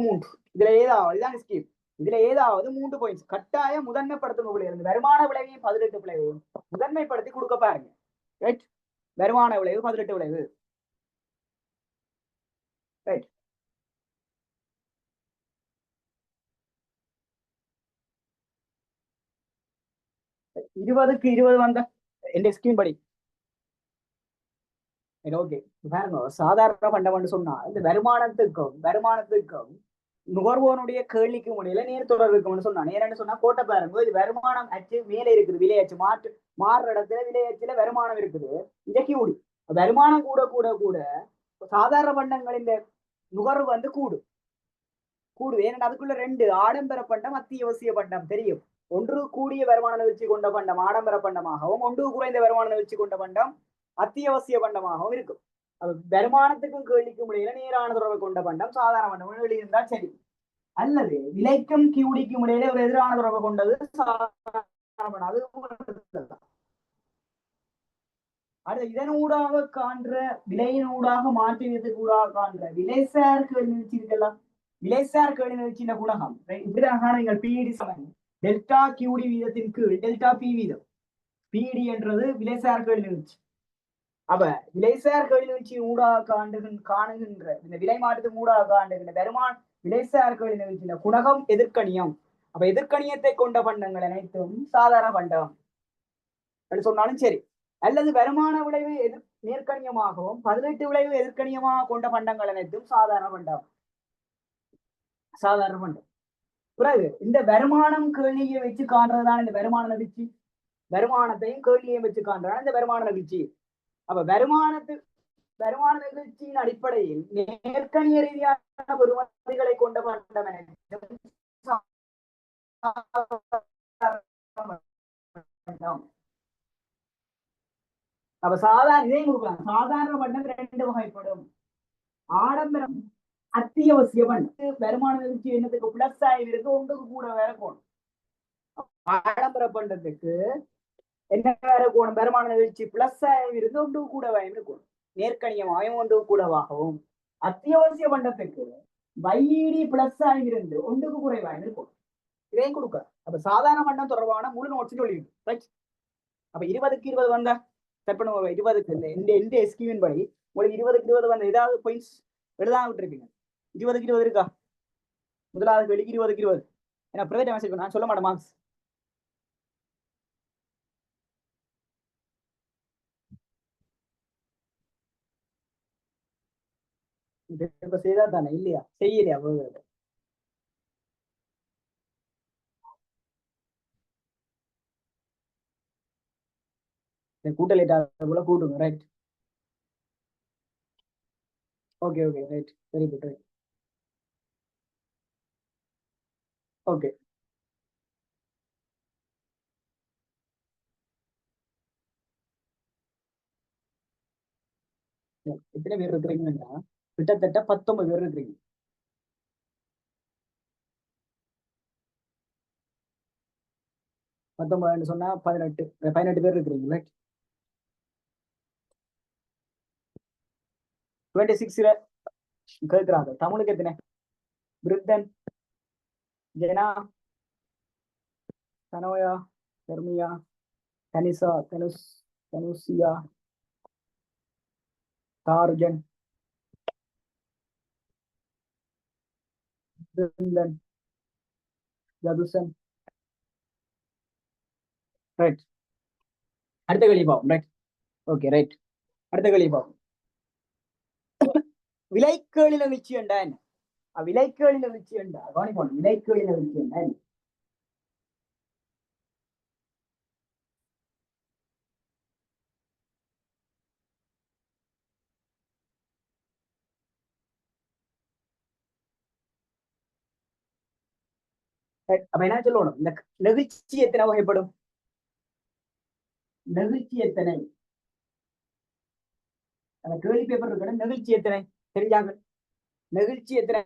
3 இதுல ஏதாவது இதான் ஸ்கீம். இதுல ஏதாவது 3 பாயிண்ட்ஸ் கட்டாயம் முதன்மைப்படுத்தும் இருந்து வருமான விளைவையும் 18 விளைவையும் முதன்மைப்படுத்தி கொடுக்க பாருங்க. ரைட். வருமான விளைவு 18 விளைவு. ரைட். இருபதுக்கு 20 வந்த எந்த ஸ்கீம் படி ஓகே. பாருங்க சாதாரண பண்டம் சொன்னா இந்த வருமானத்துக்கும் நுகர்வோனுடைய கேள்விக்கும் இடையில நேர் தொடர்பு இருக்கும்னு சொன்னா. நேரன்னு சொன்னா கோட்டை பாருங்க. இது வருமானம் அச்சு மேல இருக்குது, விலையச்சு மாறுற இடத்துல விலையச்சுல வருமானம் இருக்குது. இதை கூடி வருமானம் கூட கூட கூட சாதாரண பண்டங்களின் நுகர்வு கூடும். கூடுது. ஏன்னா அதுக்குள்ள ரெண்டு ஆடம்பர பண்டம் அத்தியாவசிய பண்டம் தெரியும். ஒன்று கூடிய வருமான நிகழ்ச்சி கொண்ட பண்டம் ஆடம்பர பண்டமாகவும், ஒன்று குறைந்த வருமான நிகழ்ச்சி கொண்ட பண்டம் அத்தியாவசிய பண்டமாகவும் இருக்கும். அது வருமானத்துக்கும் கேள்விக்கும் இடையில நேரான தொடர்பு கொண்ட பண்டம் சாதாரண பண்டம் எழுதியிருந்தால் சரி. அல்லது விலைக்கும் கியூடிக்கும் இடையில ஒரு எதிரான தொடர்பு கொண்டது சாதாரண பண்டம். அது அடுத்து இதனூடாக காண்ற விலையினூடாக மாற்றியதுக்கு ஊடாக காண்ற விலைசார் கேள்வி நிகழ்ச்சி இருக்கலாம். விலைசார் கேள்வி நிகழ்ச்சியின் குணகம் இப்படிதான் நீங்கள் பிஇடி சமன் டெல்டா கியூடி வீதத்தின் கீழ் டெல்டா பி வீதம். பிஇடி என்றது விலைசார் கேள்வி நிகழ்ச்சி. அப்ப விலைசார் கேள்வி நிகழ்ச்சியின் ஊடாக காணுகின்ற இந்த விலை மாற்றத்தின் ஊடாக காணுகின்ற வருமான விலைசார் கேள்வி நிகழ்ச்சியின் குணகம் எதிர்கணியம். அப்ப எதிர்கணியத்தை கொண்ட பண்டங்கள் அனைத்தும் சாதாரண பண்டம் சொன்னாலும் சரி. அல்லது வருமான விளைவு நேர்கணியமாகவும் பதிலீட்டு விளைவு எதிர்கணியமாக கொண்ட பண்டங்கள் அனைத்தும் சாதாரண பண்டம். சாதாரண பண்டம். பிறகு இந்த வருமானம் கேள்வியை வச்சு காண்றதுதான் இந்த வருமான நெகிழ்ச்சி. வருமானத்தையும் கேள்வியையும் வச்சு காண்றதுதான் இந்த வருமான நெகிழ்ச்சி. அப்ப வருமான நெகிழ்ச்சியின் அடிப்படையில் நேர்கணிய ரீதியான பெறுமதிகளை கொண்ட பண்டம் அனைத்தும் அப்ப சாதாரண இதையும் கொடுக்கலாம். சாதாரண பண்டம் ரெண்டு வகைப்படும். ஆடம்பரம் அத்தியாவசிய பண்டம். வருமான நிகழ்ச்சி என்னத்துக்கு பிளஸ் ஆகிருக்கு, ஒன்றுக்கு கூட வேற போகணும். ஆடம்பர பண்டத்துக்கு என்ன வேற போகணும்? வருமான நிகழ்ச்சி பிளஸ் ஆகிருக்கு, ஒன்றுக்கு கூட இருக்கணும். நேர்கணியமாகவும் ஒன்றுக்கு கூடவாகவும். அத்தியாவசிய பண்டத்துக்கு வைடி பிளஸ் ஆகிருந்து ஒன்றுக்கு குறைவாக இருக்கும். இதையும் கொடுக்க. அப்ப சாதாரண பண்டம் தொடர்பான முழு நோட்ஸ் சொல்லியிருக்கு. அப்ப 20க்கு 20 வந்தா செட் பண்ணுவோம். 20க்கு இந்த எஸ்கியூவின் படி உங்களுக்கு 20க்கு 20 வந்த ஏதாவது பாயிண்ட்ஸ் எழுதாம விட்டுருப்பீங்க. 20க்கு 20 இருக்கா? முதலாவது கேள்விக்கு 20க்கு 20. ஏன்னா பிரைவேட் மெசேஜ் நான் சொல்ல மாட்டேன் மார்க்ஸ். இப்ப செய்தா தானே இல்லையா? செய்யலையா? கூட்ட லேட்டா போல கூட்டுங்க. Right. Okay okay right. Very good. Right. Okay. எத்தனை பேர் இருக்கிறீங்கன்னா கிட்டத்தட்ட 19 பேர் இருக்கிறீங்க. 19 சொன்னா 18 பேர் இருக்கிறீங்க. ரைட். 26 கேட்கிறாங்க. தமிழுக்கு எத்தனை? பிரித்தன், ஜெனா, தனோயா, தர்மியா, கனிசா, தனுசியா, தார்ஜன், பிருந்தன், ஜதுசன். ரைட். அடுத்த கேள்வி பார்ப்போம். ரைட். Okay right. அடுத்த கேள்வி பார்ப்போம். விலைக்கேளி நிகழ்ச்சி என்றா என்ன? விலைக்கேளி நிகழ்ச்சி என்றா கவனிப்போம். விலைக்கேளி நிகழ்ச்சி என்றா என்ன? அப்ப என்ன சொல்லணும்? இந்த நெகிழ்ச்சி எத்தனை வகைப்படும்? நெகிழ்ச்சி எத்தனை? அந்த கேள்வி பேப்பர் இருக்கணும். நெகிழ்ச்சி எத்தனை தெரிஞ்சாங்க? நெகிழ்ச்சி எத்தனை?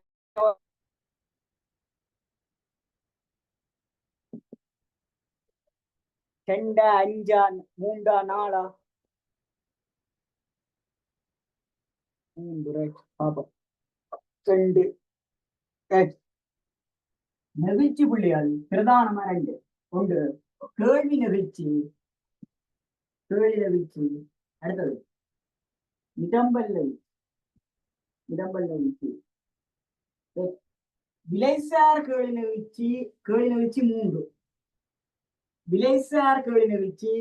2, 5, 3, 4? 3. ரைட். பாப்போம். 2. நெகிழ்ச்சி புள்ளிகள் பிரதானமா 2. ஒன்று கேள்வி நெகிழ்ச்சி. கேள்வி நெகிழ்ச்சி. அடுத்தது இடம்பல் நெகிழ்ச்சி. விலைசார் கேள்வி நெகிழ்ச்சி. கேள்வி நெகிழ்ச்சி 3. விலைசார் கேள்வி நெகிழ்ச்சி.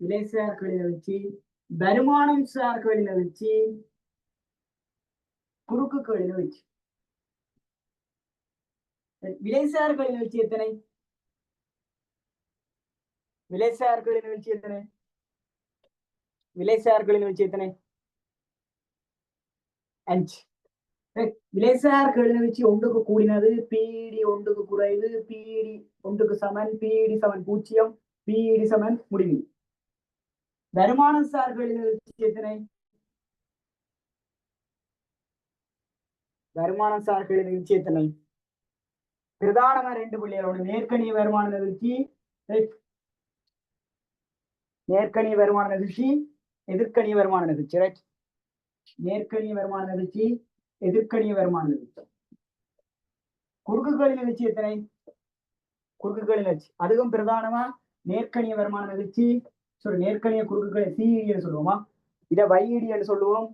விலைசார் கேள்வி நெகிழ்ச்சி. வருமானம் சார் கேள்வி நெகிழ்ச்சி. குறுக்கு கேள்வி நெகிழ்ச்சி. விலைசார் கேள்வி நிகழ்ச்சி எத்தனை? விலைசார் கேள்வி நிகழ்ச்சி எத்தனை? விலைசார் கேள்வி நிகழ்ச்சி எத்தனை? 5. விலைசார் கேள்வி வச்சு ஒன்றுக்கு கூடினது, பிடி ஒன்றுக்கு குறைவு, பிடி ஒன்றுக்கு சமன், பிடி சமன் 0, பிடி சமன் முடிவு. வருமானம் சார் கேள்வி வச்சு எத்தனை? வருமானம் சார் கேள்வி வச்சு எத்தனை? பிரதானமா 2 புள்ளிகளோட நேர்கணிய வருமான நிகழ்ச்சி, நேர்கணிய வருமான நிகழ்ச்சி, எதிர்கணிய வருமான நிகழ்ச்சி. ரைட், நேர்கணிய வருமான நிகழ்ச்சி, எதிர்கணிய வருமான நிகழ்ச்சி. குறுக்குகளின் நிகழ்ச்சி எத்தனை? குறுக்குகளின் நிகழ்ச்சி அதுவும் பிரதானமா நேர்கணிய வருமான நிகழ்ச்சி, நேர்கணிய குறுக்குகளை சிஇடி சொல்லுவோமா, இதை வைஇடி என்று சொல்லுவோம்,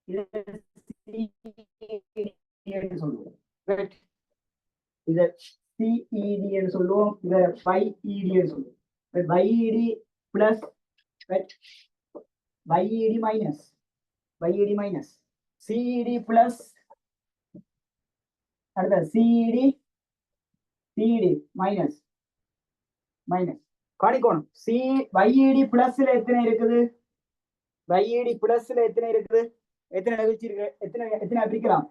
இதை சொல்லுவோம். இதை சிஇடி என்று சொல்லுவோம், இதை வைஇடி என்று சொல்லுவோம். YED plus YED minus, YED minus CED plus, அடுத்த சிஇடி, சிஇடி மைனஸ், மைனஸ் காணிக்கோணும். வைஇடி பிளஸ்ல எத்தனை இருக்குது? வைஇடி பிளஸ்ல எத்தனை இருக்குது? எத்தனை நிகழ்ச்சி இருக்கு? எத்தனை பிரிக்கலாம்?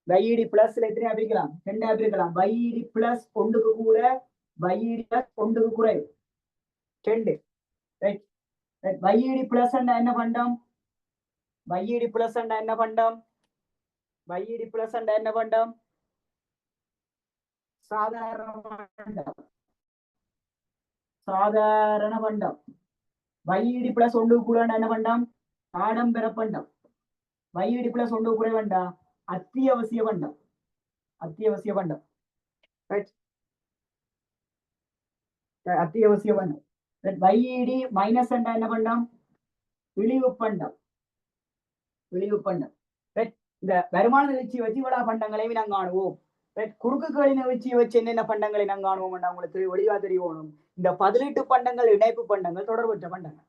வைஇடி பிளஸ்ல எத்தனை பிரிக்கலாம்? 2 பிரிக்கலாம். வைஇடி பிளஸ் ஒன்றுக்கு கூட, வைஇடி பிளஸ் ஒன்றுக்கு குறைவு 2. ரைட், வைஇடி பிளஸ் என்ன பண்டம்? வைஇடி பிளஸ் என்ன பண்டம்? வைஇடி பிளஸ் என்ன பண்டம்? சாதாரண பண்டம், சாதாரண பண்டம். வைஇடி பிளஸ் ஒன்றுக்கு கூட என்ன பண்டம்? ஆடம்பர பண்டம். வைஇடி பிளஸ் ஒன்றுக்கு குறை வேண்டாம், அத்தியாவசிய பண்டம், அத்தியாவசிய பண்டம். அத்தியாவசிய பண்டம். வைஇடி மைனஸ் என்ன பண்டம்? இழிவு பண்டம், இழிவு பண்டம். இந்த வருமான நிகழ்ச்சி வச்சு விடா பண்டங்களையும் நாங்கள் காணுவோம். குறுக்குகளின் நிகழ்ச்சியை வச்சு என்னென்ன பண்டங்களை நாங்கள் காணுவோம்? உங்களுக்கு ஒளிவா தெரியணும். இந்த 18 பண்டங்கள் இணைப்பு பண்டங்கள், தொடர்பற்ற பண்டங்கள்.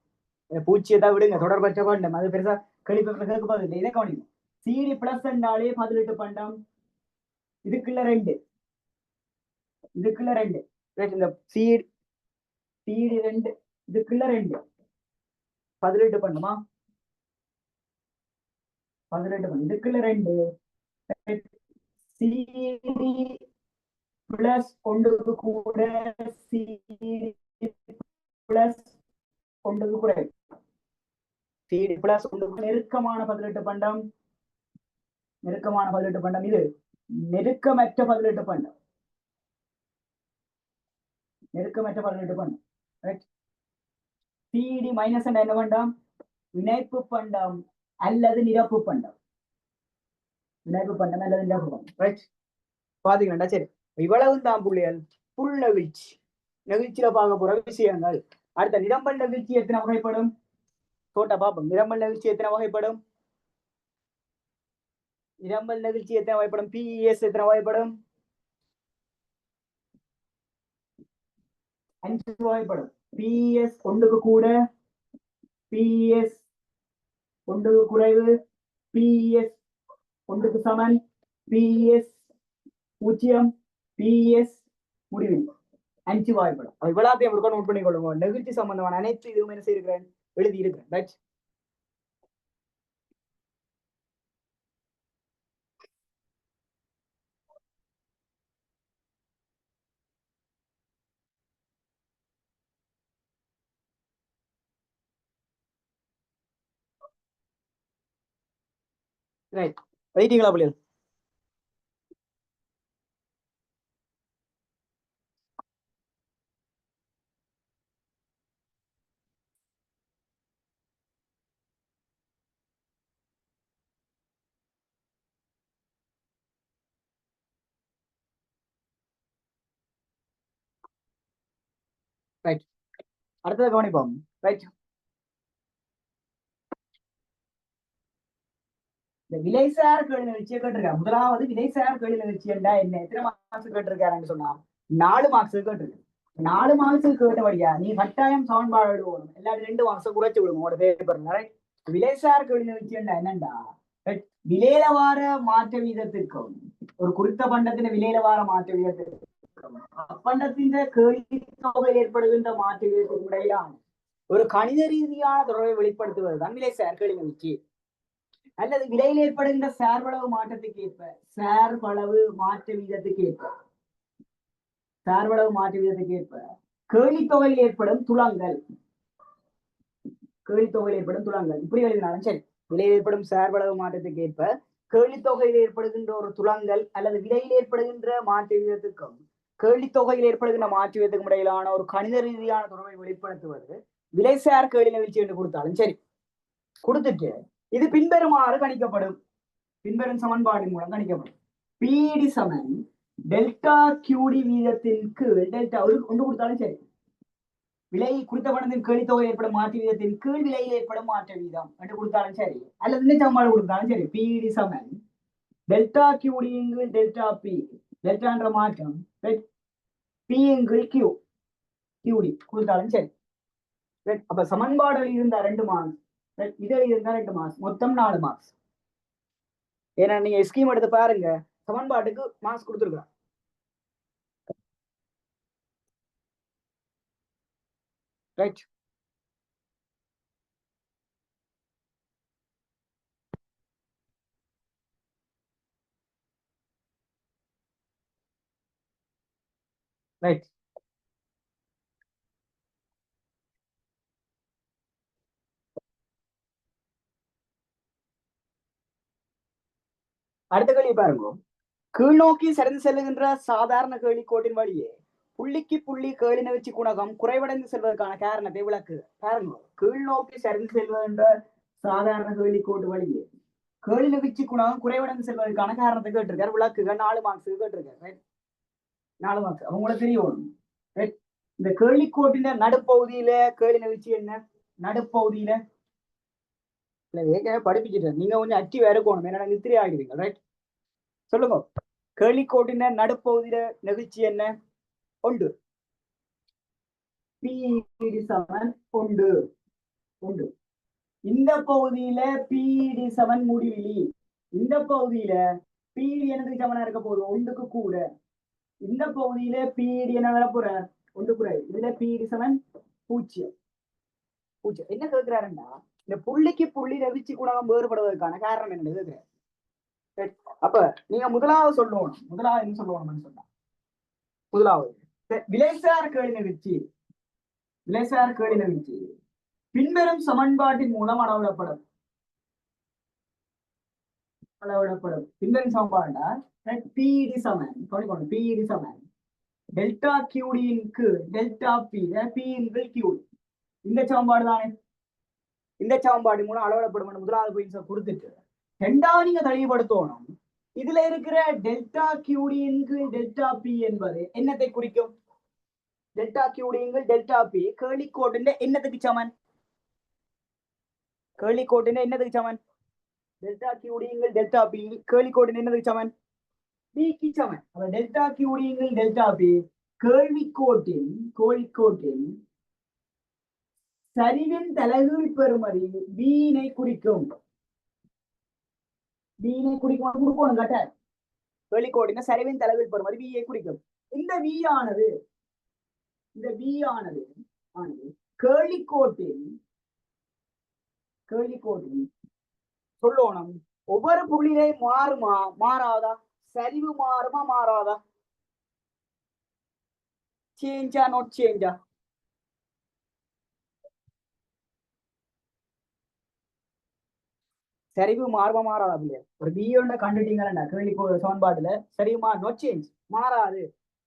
பூச்சியத்தை விடுங்க, தொடர்பற்ற பண்டம் அது பெருசா கேட்கப்போது இல்லை. இதை கவனிக்கும். சிடி பிளஸ் என்றாலே 18 பண்டம், இதுக்குள்ள 2, இதுக்குள்ள 2. இந்த சிடி 2, இதுக்குள்ள 2, 18 பண்டமா? 18 பண்டம், இதுக்குள்ள 2. சிடி பிளஸ் ஒன்றுக்கு கூட, சிடி பிளஸ் ஒன்றுக்கு குறை, சிடி பிளஸ் ஒன்றுக்கு நெருக்கமான 18 பண்டம், நெருக்கமான 18 பண்டம். இது நெருக்கமற்ற 18 பண்டம், நெருக்கமற்ற 18 பண்டம். ரைட், சிடி மைனஸ் என்ன பண்டம்? இணைப்பு பண்டம் அல்லது நிரப்பு பண்டம், இணைப்பு பண்டம் அல்லது நிரப்பு பண்டம். ரைட், பாத்தீங்களா? சரி, இவ்வளவு தான் புள்ளிகள். புல் நெகிழ்ச்சி, நெகிழ்ச்சியில பார்க்க போற விஷயங்கள். அடுத்த நிரம்பல் நெகிழ்ச்சி எத்தனை வகைப்படும்? தோட்ட பார்ப்போம். நிரம்பல் நெகிழ்ச்சி எத்தனை வகைப்படும்? நிரம்பல் நெகிழ்ச்சி எத்தனை வகைப்படும்? பிஎஸ் எத்தனை வகைப்படும்? 5 வகைப்படும். பிஎஸ் ஒன்றுக்கு கூட, பிஎஸ் ஒன்றுக்கு குறைவு, பிஎஸ் ஒன்றுக்கு சமன், பிஎஸ் 0, பிஎஸ் முடிவு. 5 வகைப்படும். இவ்வளத்தையும் ஒரு நோட் பண்ணி கொள்ளுங்க. நெகிழ்ச்சி சம்பந்தமான அனைத்து இதுவும் என்ன செய்திருக்கிறேன்? எழுதி இருக்கிறேன். ரைட், ரைட், எழுதிட்டீங்களா பிள்ளைகள்? ரைட், அடுத்தது கவனிப்போம். ரைட், இந்த விலைசார் கேள்வி நிகழ்ச்சியை கேட்டிருக்காரு. முதலாவது விலைசார் கேள்வி நிகழ்ச்சி என்றா என்ன? எத்தனை மார்க்ஸ் கேட்டிருக்காருன்னு சொன்னா 4 மார்க்ஸ் கேட்டிருக்கு. 4 மார்க்ஸ் கேட்டபடியா நீ கட்டாயம் சமன்பாடு எழுதணும். எல்லாரும் 2 மார்க்ஸ் குறைச்சு விடுங்க உங்களோட பேப்பர்ல. விலைசார் கேள்வி நிகழ்ச்சி என்றா என்னண்டா, விலையில வார மாற்ற வீதத்திற்கும் ஒரு குறித்த பண்டத்தின் விலையில வார மாற்ற வீதத்திற்கும் அப்பண்டத்தின் கேள்வி தொகையில் ஏற்படுகின்ற மாற்ற வீதத்திற்கும் இடையிலான ஒரு கணித ரீதியான தொடர்பை வெளிப்படுத்துவதுதான் விலைசார் கேள்வி நிகழ்ச்சி. அல்லது விலையில் ஏற்படுகின்ற சார்பளவு மாற்றத்துக்கு ஏற்ப சார்பளவு மாற்ற வீதத்துக்கு ஏற்ப சார்பளவு மாற்ற வீதத்துக்கு ஏற்ப கேள்வித்தொகையில் ஏற்படும் துலங்கள் கேள்வித்தொகையில் ஏற்படும் துலங்கள் இப்படி எழுதினாலும் சரி விலையில் ஏற்படும் சார்பளவு மாற்றத்துக்கு ஏற்ப கேள்வித்தொகையில் ஏற்படுகின்ற ஒரு துலங்கள் அல்லது விலையில் ஏற்படுகின்ற மாற்று வீதத்துக்கும் கேள்வித்தொகையில் ஏற்படுகின்ற மாற்று வீதத்துக்கும் இடையிலான ஒரு கணித ரீதியான தொடர்பை வெளிப்படுத்துவது விலைசார் கேள்வி நிகழ்ச்சி என்று கொடுத்தாலும் சரி கொடுத்துட்டு இது பின்வருமாறு கணிக்கப்படும் பின்வரும் சமன்பாடு மூலம் கணிக்கப்படும் பிடி சமன் டெல்டா கியூடி வீதத்தின் கீழ் டெல்டா ஒன்று கொடுத்தாலும் சரி விலை குறித்த பணத்தின் கேள்வித்தொகை ஏற்படும் மாற்று வீதத்தின் கீழ் விலையில் ஏற்படும் மாற்ற வீதம் என்று கொடுத்தாலும் சரி அல்லது இந்த சமன்பாடு கொடுத்தாலும் சரி பிடி சமன் டெல்டா கியூடி கீழ் டெல்டா பி டெல்டான்ற மாற்றம் பி கீழ் கியூ கியூடி கொடுத்தாலும் சரி அப்ப சமன்பாடுகள் இருந்தா 2 மார்க்ஸ் இதில் இருந்தா 2 மார்க்ஸ் மொத்தம் 4 மார்க்ஸ் ஏன்னா நீங்க ஸ்கீம் எடுத்து பாருங்க சமன்பாட்டுக்கு மார்க்ஸ் கொடுத்துருக்காங்க ரைட் ரைட் அடுத்த கேள்வி பாருங்க கீழ்நோக்கி சரிந்து செல்லுகின்ற சாதாரண கேள்விக்கோட்டின் வழியே புள்ளிக்கு புள்ளி கேள்வி நிகழ்ச்சி குணகம் குறைவடைந்து செல்வதற்கான காரணத்தை விளக்கு பாருங்க கீழ்நோக்கி சரிந்து செல்வதென்ற சாதாரண கேள்விக்கோட்டு வழியே கேள்வி நிகழ்ச்சி குணகம் குறைவடைந்து செல்வதற்கான காரணத்தை கேட்டிருக்காரு விளக்குக 4 மார்க்ஸ் கேட்டிருக்காரு 4 மார்க்ஸ் அவங்களுக்கு தெரியும் இந்த கேள்விக்கோட்டின் நடுப்பகுதியில கேள்வி நிகழ்ச்சி என்ன நடுப்பகுதியில இல்ல ஏற்கனவே படிப்பிச்சுட்டு நீங்க கொஞ்சம் அச்சி வேற போகணும் என்ன நித்திரி ஆகிடுவீங்க ரைட் சொல்லுங்க கேள்விக்கோட்டின் நடுப்பகுதியில நிகழ்ச்சி என்ன ஒன்று பிடி சமன் ஒன்று ஒன்று இந்த பகுதியில பிடி சமன் முடிவிலி இந்த பகுதியில பிடி என்னதுக்கு சமனா இருக்க போகுது ஒன்றுக்கு கூட இந்த பகுதியில பிடி என்ன வர போற ஒன்று குறை இதுல பிடி சமன் 0 0 என்ன கேட்கிறாருன்னா இந்த புள்ளிக்கு புள்ளி நிகழ்ச்சி குணகம் வேறுபடுவதற்கான காரணம் என்ன கேட்கிறார் அப்ப நீங்க முதலாவது சொல்லணும் முதலாவது என்ன சொல்லணும்னு சொன்னா முதலாவது விலைசார் கேள்வி நிகழ்ச்சி விலைசார் கேள்வி நிகழ்ச்சி பின்வரும் சமன்பாட்டின் மூலம் அளவிடப்படும் பின்வரும் சமன்பாடா பிடி சமன் பிடி சமன் டெல்டா கியூடியின் கீழ் டெல்டா பி பியின் கீழ் கியூடி இந்த சமன்பாடு தானே இந்த சமன்பாடு மூலம் அளவிடப்படும் முதலாவது பாயிண்ட்ஸை கொடுத்துட்டு ரெண்டாவது நீங்க தெளிவுபடுத்தணும் இதுல இருக்கிற டெல்டா கியூடியின் கீழ் டெல்டா பி என்பது என்னத்தை குறிக்கும் டெல்டா கியூடியின் கீழ் டெல்டா பி கேள்விக்கோட்டின் என்னத்துக்கு சமன் கேள்விக்கோட்டின் என்னத்துக்கு சமன் டெல்டா கியூடியின் கீழ் டெல்டா பி கேள்விக்கோட்டின் என்னத்துக்கு சமன் பிக்கு சமன் அப்ப டெல்டா கியூடியின் கீழ் டெல்டா பி கேள்விக்கோட்டின் சரிவின் தலைகீழ் பெறுமதி வீணை குறிக்கும் வீணை குறிக்கும் கொடுக்கணும் கட்ட வெளிக்கோட்டின சரிவின் தலைகீழ் பெறுமதி வீயை குறிக்கும் இந்த வி ஆனது கேள்விக்கோட்டின் சொல்லணும் ஒவ்வொரு புள்ளியிலே மாறுமா மாறாதா சரிவு மாறுமா மாறாதா சேஞ்சா நோட் சேஞ்சா சரிவு மாறுமா மாறாதா இல்லையா ஒரு பியோட கண்டுட்டீங்கன்னா கேள்விக்கோடு சமன்பாட்டுல சரிவுமா நோட் சேஞ்ச் மாறாது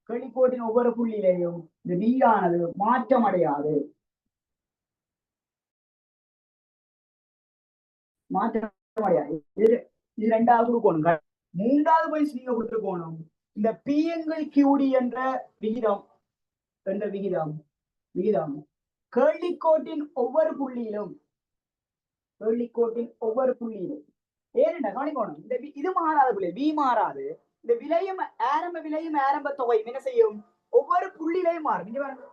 கேள்விக்கோட்டின் ஒவ்வொரு புள்ளியிலையும் இந்த பி ஆனது மாற்றம் அடையாது இது ரெண்டாவது கொடுக்கணும் மூன்றாவது பாயிண்ட்ஸ் நீங்க கொடுத்துருக்கணும் இந்த பிஎங்கள் கியூடி என்ற விகிதம் கேள்விக்கோட்டின் ஒவ்வொரு புள்ளியிலும் ஏனென்றா கவனிக்கணும் இந்த இது மாறாத புள்ளி வி மாறாது இந்த விலையும் ஆரம்ப தொகையும் என்ன செய்யும் ஒவ்வொரு புள்ளியிலையும் மாறும்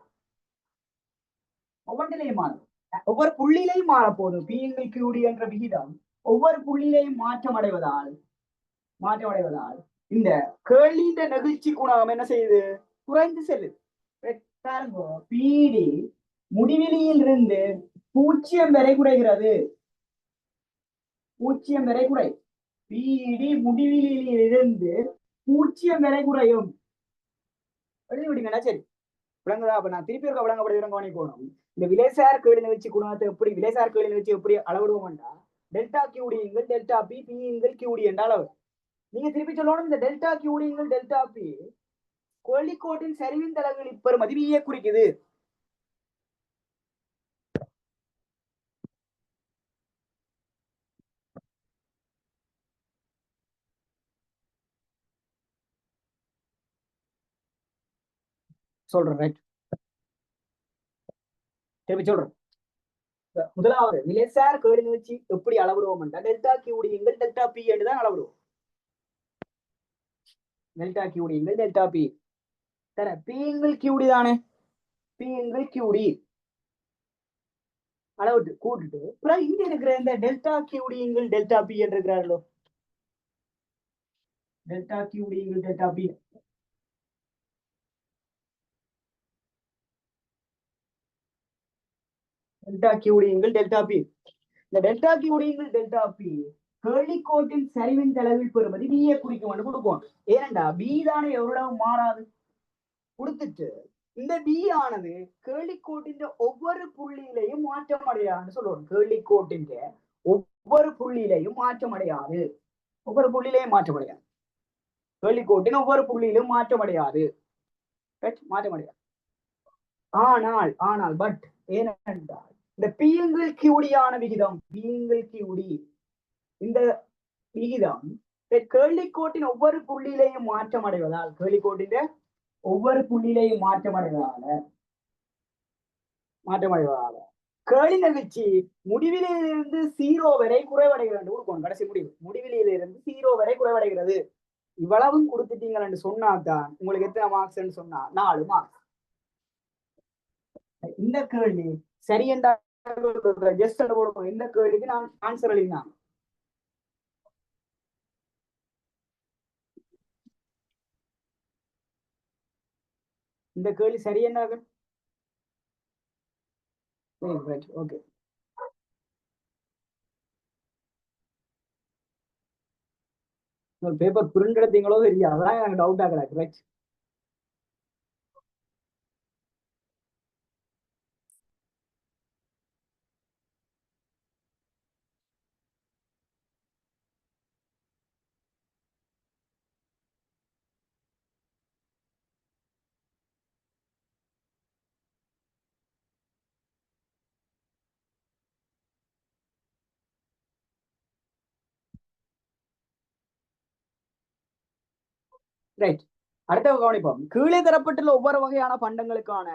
ஒவ்வொன்றிலையும் மாறும் ஒவ்வொரு புள்ளியிலையும் மாற போதும் பிஎங்கள் கியூடி என்ற விகிதம் ஒவ்வொரு புள்ளியிலையும் மாற்றம் அடைவதால் இந்த கேள்வியின் நெகிழ்ச்சி குணகம் என்ன செய்யுது குறைந்து செல்லுது பிடி முடிவிலியில் இருந்து 0 வரை குறைகிறது பூஜ்ஜியம் வரை குறை. பிடி முடிவிலிருந்து பூஜ்ஜியம் வரை குறையும். எழுதி விடுங்கடா. சரி, விளங்குதா? அப்ப நான் திருப்பி இருக்க விளங்கப்படுகிறோம் கவனிக்கணும். இந்த விலைசார் கேளினை வச்சு குணத்தை எப்படி விலைசார் கேளினை வச்சு எப்படி அளவிடுவோம்டா, டெல்டா கியூடிங்கள் டெல்டா பி பிங்கள் கியூடி என்ற அளவு. நீங்க திருப்பி சொல்லணும், இந்த டெல்டா கியூடிங்கள் டெல்டா பி கோழிக்கோட்டின் சரிவின் தளங்கள் இப்ப மதிப்பியே குறிக்குது. சொல்றேன், ரைட். திருப்பி சொல்றேன். முதலாவது விலைசார் கேளினை வச்சு எப்படி அளவிடுவோம், டெல்டா கியூடிங்கள் டெல்டா பி என்று தான் அளவிடுவோம். டெல்டா கியூடிங்கள் டெல்டா பி தர பிங்கள் கியூடி தானே, பிங்கள் கியூடி அளவிட்டு கூட்டுட்டு அப்புறம் இங்க இருக்கிற இந்த டெல்டா கியூடிங்கள் டெல்டா பி என்று இருக்கிறார்களோ, டெல்டா கியூடிங்கள் டெல்டா பி டெல்டா கியூடிங்கள் டெல்டா பி. இந்த டெல்டா கியூடிங்கள் டெல்டா பி கேள்விக்கோட்டின் சரிவின் தலைவில் பெறுமதி பிஏ குறிக்கும் கொடுக்கும். ஏனண்டா பி தானே எவ்வளவு மாறாது கொடுத்துட்டு இந்த பி ஆனது கேள்விக்கோட்டின் ஒவ்வொரு புள்ளியிலையும் மாற்றம் அடையாதுன்னு சொல்லுவோம். கேள்விக்கோட்டின் ஒவ்வொரு புள்ளியிலையும் மாற்றம் அடையாது, ஒவ்வொரு புள்ளியிலையும் மாற்றம் அடையாது. கேள்விக்கோட்டின் ஒவ்வொரு புள்ளியிலும் மாற்றம் அடையாது, மாற்றம் அடையாது. ஆனால் ஆனால் பட் ஏனென்றால் இந்த பியுங்கள் கியூடியான விகிதம், பியுங்கள் கியூடி இந்த விகிதம் கேள்விக்கோட்டின் ஒவ்வொரு புள்ளியிலையும் மாற்றம் அடைவதால், கேள்விக்கோட்டின் ஒவ்வொரு புள்ளியிலையும் மாற்றம் அடைவதால கேள்வி நிகழ்ச்சி முடிவிலிருந்து 0 வரை குறைவடைகிறது. கடைசி முடிவு முடிவிலிருந்து 0 வரை குறைவடைகிறது. இவ்வளவும் கொடுத்துட்டீங்கன்னு சொன்னாதான் உங்களுக்கு எத்தனை மார்க்ஸ் சொன்னா 4 மார்க்ஸ். இந்த கேள்வி சரி என்ற ஜஸ்ட் போடுவோம். இந்த கேள்விக்கு நான் ஆன்சர் எழுதினா இந்த கேள்வி சரி என்ன? ஓகே, பேப்பர் பிரிண்ட் எடுத்தீங்களோ தெரியாது, அதான் எனக்கு டவுட் ஆகல. Right, right. அடுத்த கவனிப்போம். கீழே தரப்பட்டுள்ள ஒவ்வொரு வகையான பண்டங்களுக்கான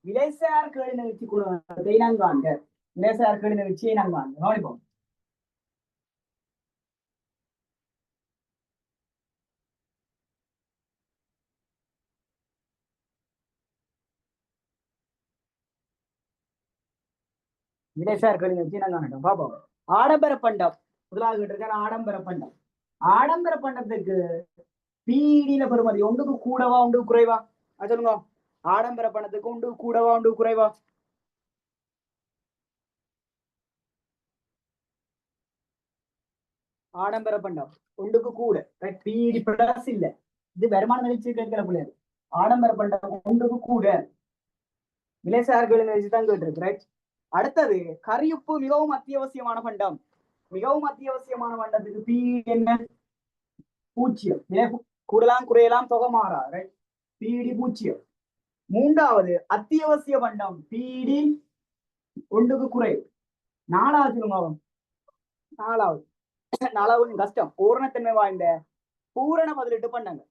விலைசார் கேள்வி நிகழ்ச்சி குணத்தை நாம் காண்க. விலைசார் கேள்வி நிகழ்ச்சியை நாம் காண்க. கவனிப்போம். விலைசார் கேள்வி நிகழ்ச்சி நாம் காணட்டும், பார்ப்போம். ஆடம்பர பண்டம் முதலாவது இருக்காரு. ஆடம்பர பண்டம், ஆடம்பர பண்டத்துக்கு பிடியில பெறுமதி ஒன்றுக்கு கூடவா ஒன்றுக்கு குறைவா? சொல்லுங்க. ஆடம்பர பண்டத்துக்கு ஒன்று கூடவா ஒன்று குறைவா? ஆடம்பர பண்டம் ஒன்றுக்கு கூட, பிடி பிளஸ் இல்ல, இது வருமான நிகழ்ச்சி கேட்கிற பிள்ளைகள். ஆடம்பர பண்டம் ஒன்றுக்கு கூட விலைசார் கேள்வி நிகழ்ச்சி தான் கேட்டிருக்கு. ரைட். அடுத்தது கரியுப்பு மிகவும் அத்தியாவசியமான பண்டம். மிகவும் அத்தியாவசியமான பண்டத்துக்கு பி என்ன? 0. கூடலாம் குறையலாம், தொகை மாறாது. பிடி 0. மூன்றாவது அத்தியாவசிய பண்டம் பிடி ஒன்றுக்கு குறை. நாலாவது நாலாவது கஷ்டம். பூரணத்தன்மை வாய்ந்த பூரண பதிலெட்டு பண்டங்கள்,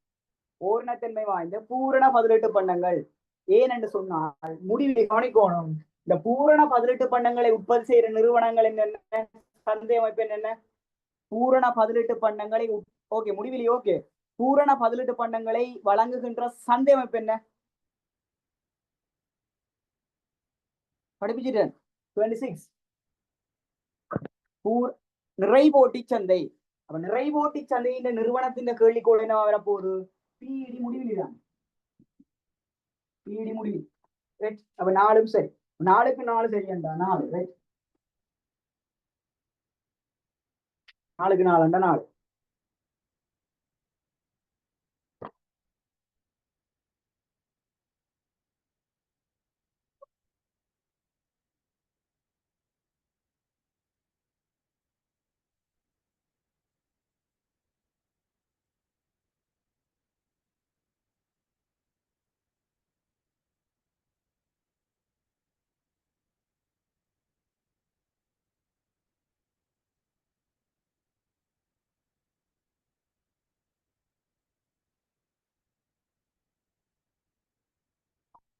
பூரணத்தன்மை வாய்ந்த பூரண பதிலெட்டு பண்டங்கள். ஏனென்று சொன்னால் முடிவில் கவனிக்கணும். இந்த பூரண பதிலெட்டு பண்டங்களை உற்பத்தி செய்யற நிறுவனங்கள் என்னென்ன, சந்தை அமைப்பு என்னென்ன? பூரண பதிலெட்டு பண்டங்களை ஓகே முடிவிலி ஓகே பூரண பதிலெட்டு பண்டங்களை வழங்குகின்ற சந்தை அமைப்பு என்ன? படிப்பிச்சிட்டேன். 26 நிறைபோட்டி சந்தை. அப்ப நிறைபோட்டி சந்தையின் நிறுவனத்தின் கேள்விக்கோள் என்ன வரப்போகுது? பிடி முடிவில் தான், பிடி முடிவில். அப்ப 4 சரி, 4க்கு 4 சரி என்றா 4. ரைட். 4க்கு 4 4.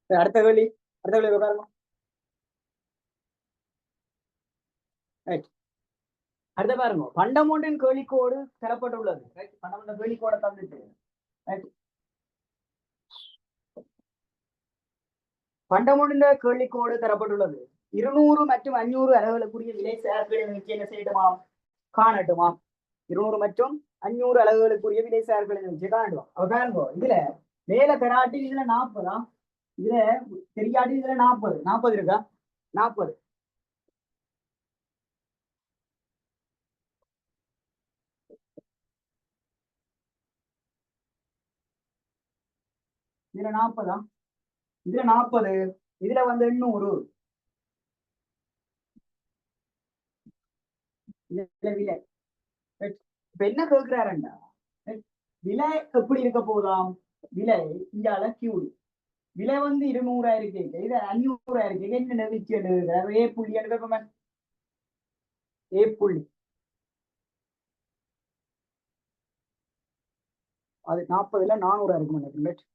அடுத்த கேள்வி பாருங்க. அடுத்த பாருங்க, பண்டமொன்றின் கேள்விக்கோடு தரப்பட்டுள்ளது. பண்டமொன்ற கேள்விக்கோடை தந்துட்டு பண்டமொன்றின் கேள்விக்கோடு தரப்பட்டுள்ளது. 200 மற்றும் 500 அலகுகளுக்குரிய விலை சார்களை வச்சு என்ன செய்யட்டுமா, காணட்டுமா. 200 மற்றும் 500 அலகுகளுக்குரிய விலை சார்களை வச்சு காணட்டுமா. அவ பாருங்க, இதுல மேல பெறாட்டி இதுல 40, இதுல தெரியாட்டி இதுல 40 இருக்கா, 40. இதுல 40, இதுல 40, இதுல வந்து 800. விலை இப்ப என்ன கேட்கிறாருண்டா, விலை எப்படி இருக்க போதாம். விலை இங்கால கியூடி விலை வந்து 200 இருக்கு, இது 500 இருக்கு. என்ன நெருக்கி ஏ புள்ளி எடுக்க, ஏ புள்ளி அது 40ல 400 இருக்கும் நினைக்கிறேன்.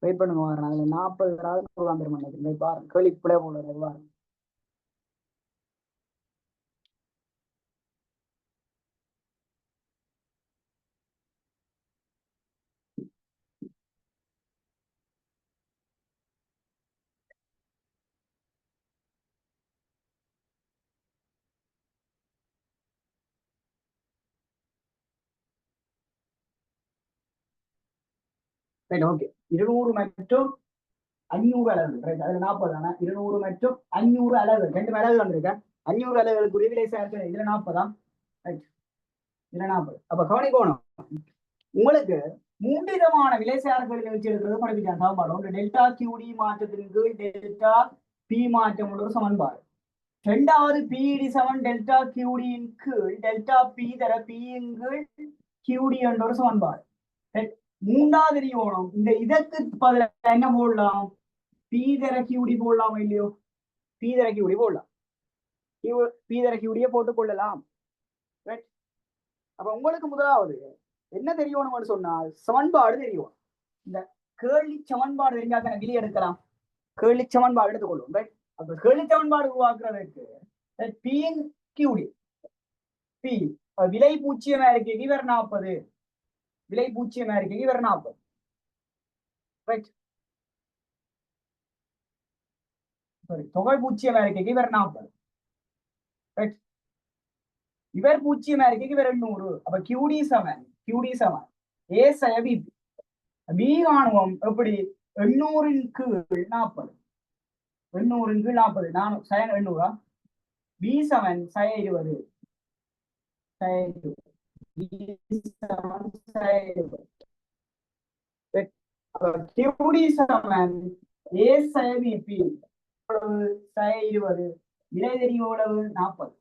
வெயிட் பண்ணுங்க, வரேன். அதுல 40 வந்துடும் நினைக்கிறேன். பாருங்க, கேள்வி பிள்ளை போல பாருங்க. ஓகே, 200 மற்றும் 500 அளவு, அதுல 40 தானே. 200 மற்றும் 500 அளவு, 2 அளவு வந்திருக்கேன். 500 அளவுகளுக்கு விலை சேர்த்து இதுல 40 இதுல 40. அப்ப கவனிக்கணும், உங்களுக்கு 3 விதமான விலை சார்களை வச்சு எடுக்கிறது படிப்பிச்சான் சமன்பாடு. ஒன்று டெல்டா கியூடி மாற்றத்தின் கீழ் டெல்டா பி மாற்றம் ஒரு சமன்பாடு. 2வது பிஇடி சமன் டெல்டா கியூடியின் கீழ் டெல்டா பி தர பியின் கீழ் கியூடி என்ற ஒரு சமன்பாடு. 3வது தெரியணும், இந்த இதற்கு பதில என்ன போடலாம், பி தர கியூடி போடலாம் இல்லையோ, பி தர கியூடி போடலாம், பி தர கியூடியை போட்டுக் கொள்ளலாம். அப்ப உங்களுக்கு முதலாவது என்ன தெரியணும்னு சொன்னால் சமன்பாடு தெரியும். இந்த கேள்வி சமன்பாடு தெரிஞ்சா தானே விலை எடுக்கலாம். கேள்வி சமன்பாடு எடுத்துக்கொள்ளும். அப்ப கேள்வி சமன்பாடு உருவாக்குறதுக்கு பியின் கியூடி பி விலை பூச்சியமா இருக்கு, இவர் 40, விலை பூச்சியமா இருக்கு, இவர் 40. தொகை பூச்சியமா இருக்கு, இவர் 40. இவர் பூச்சியமா இருக்கு, இவர் 800. அப்ப கியூடி சமன் ஏ சய பி. பி ராணுவம் எப்படி, 800 கீழ் 40, 800 கீழ் 40, நான் சயன் 800. பி சமன் சய 20, கியூடி சமன் ஏ சய பி சய 20, விலை தெரியும் எவ்வளவு, 40.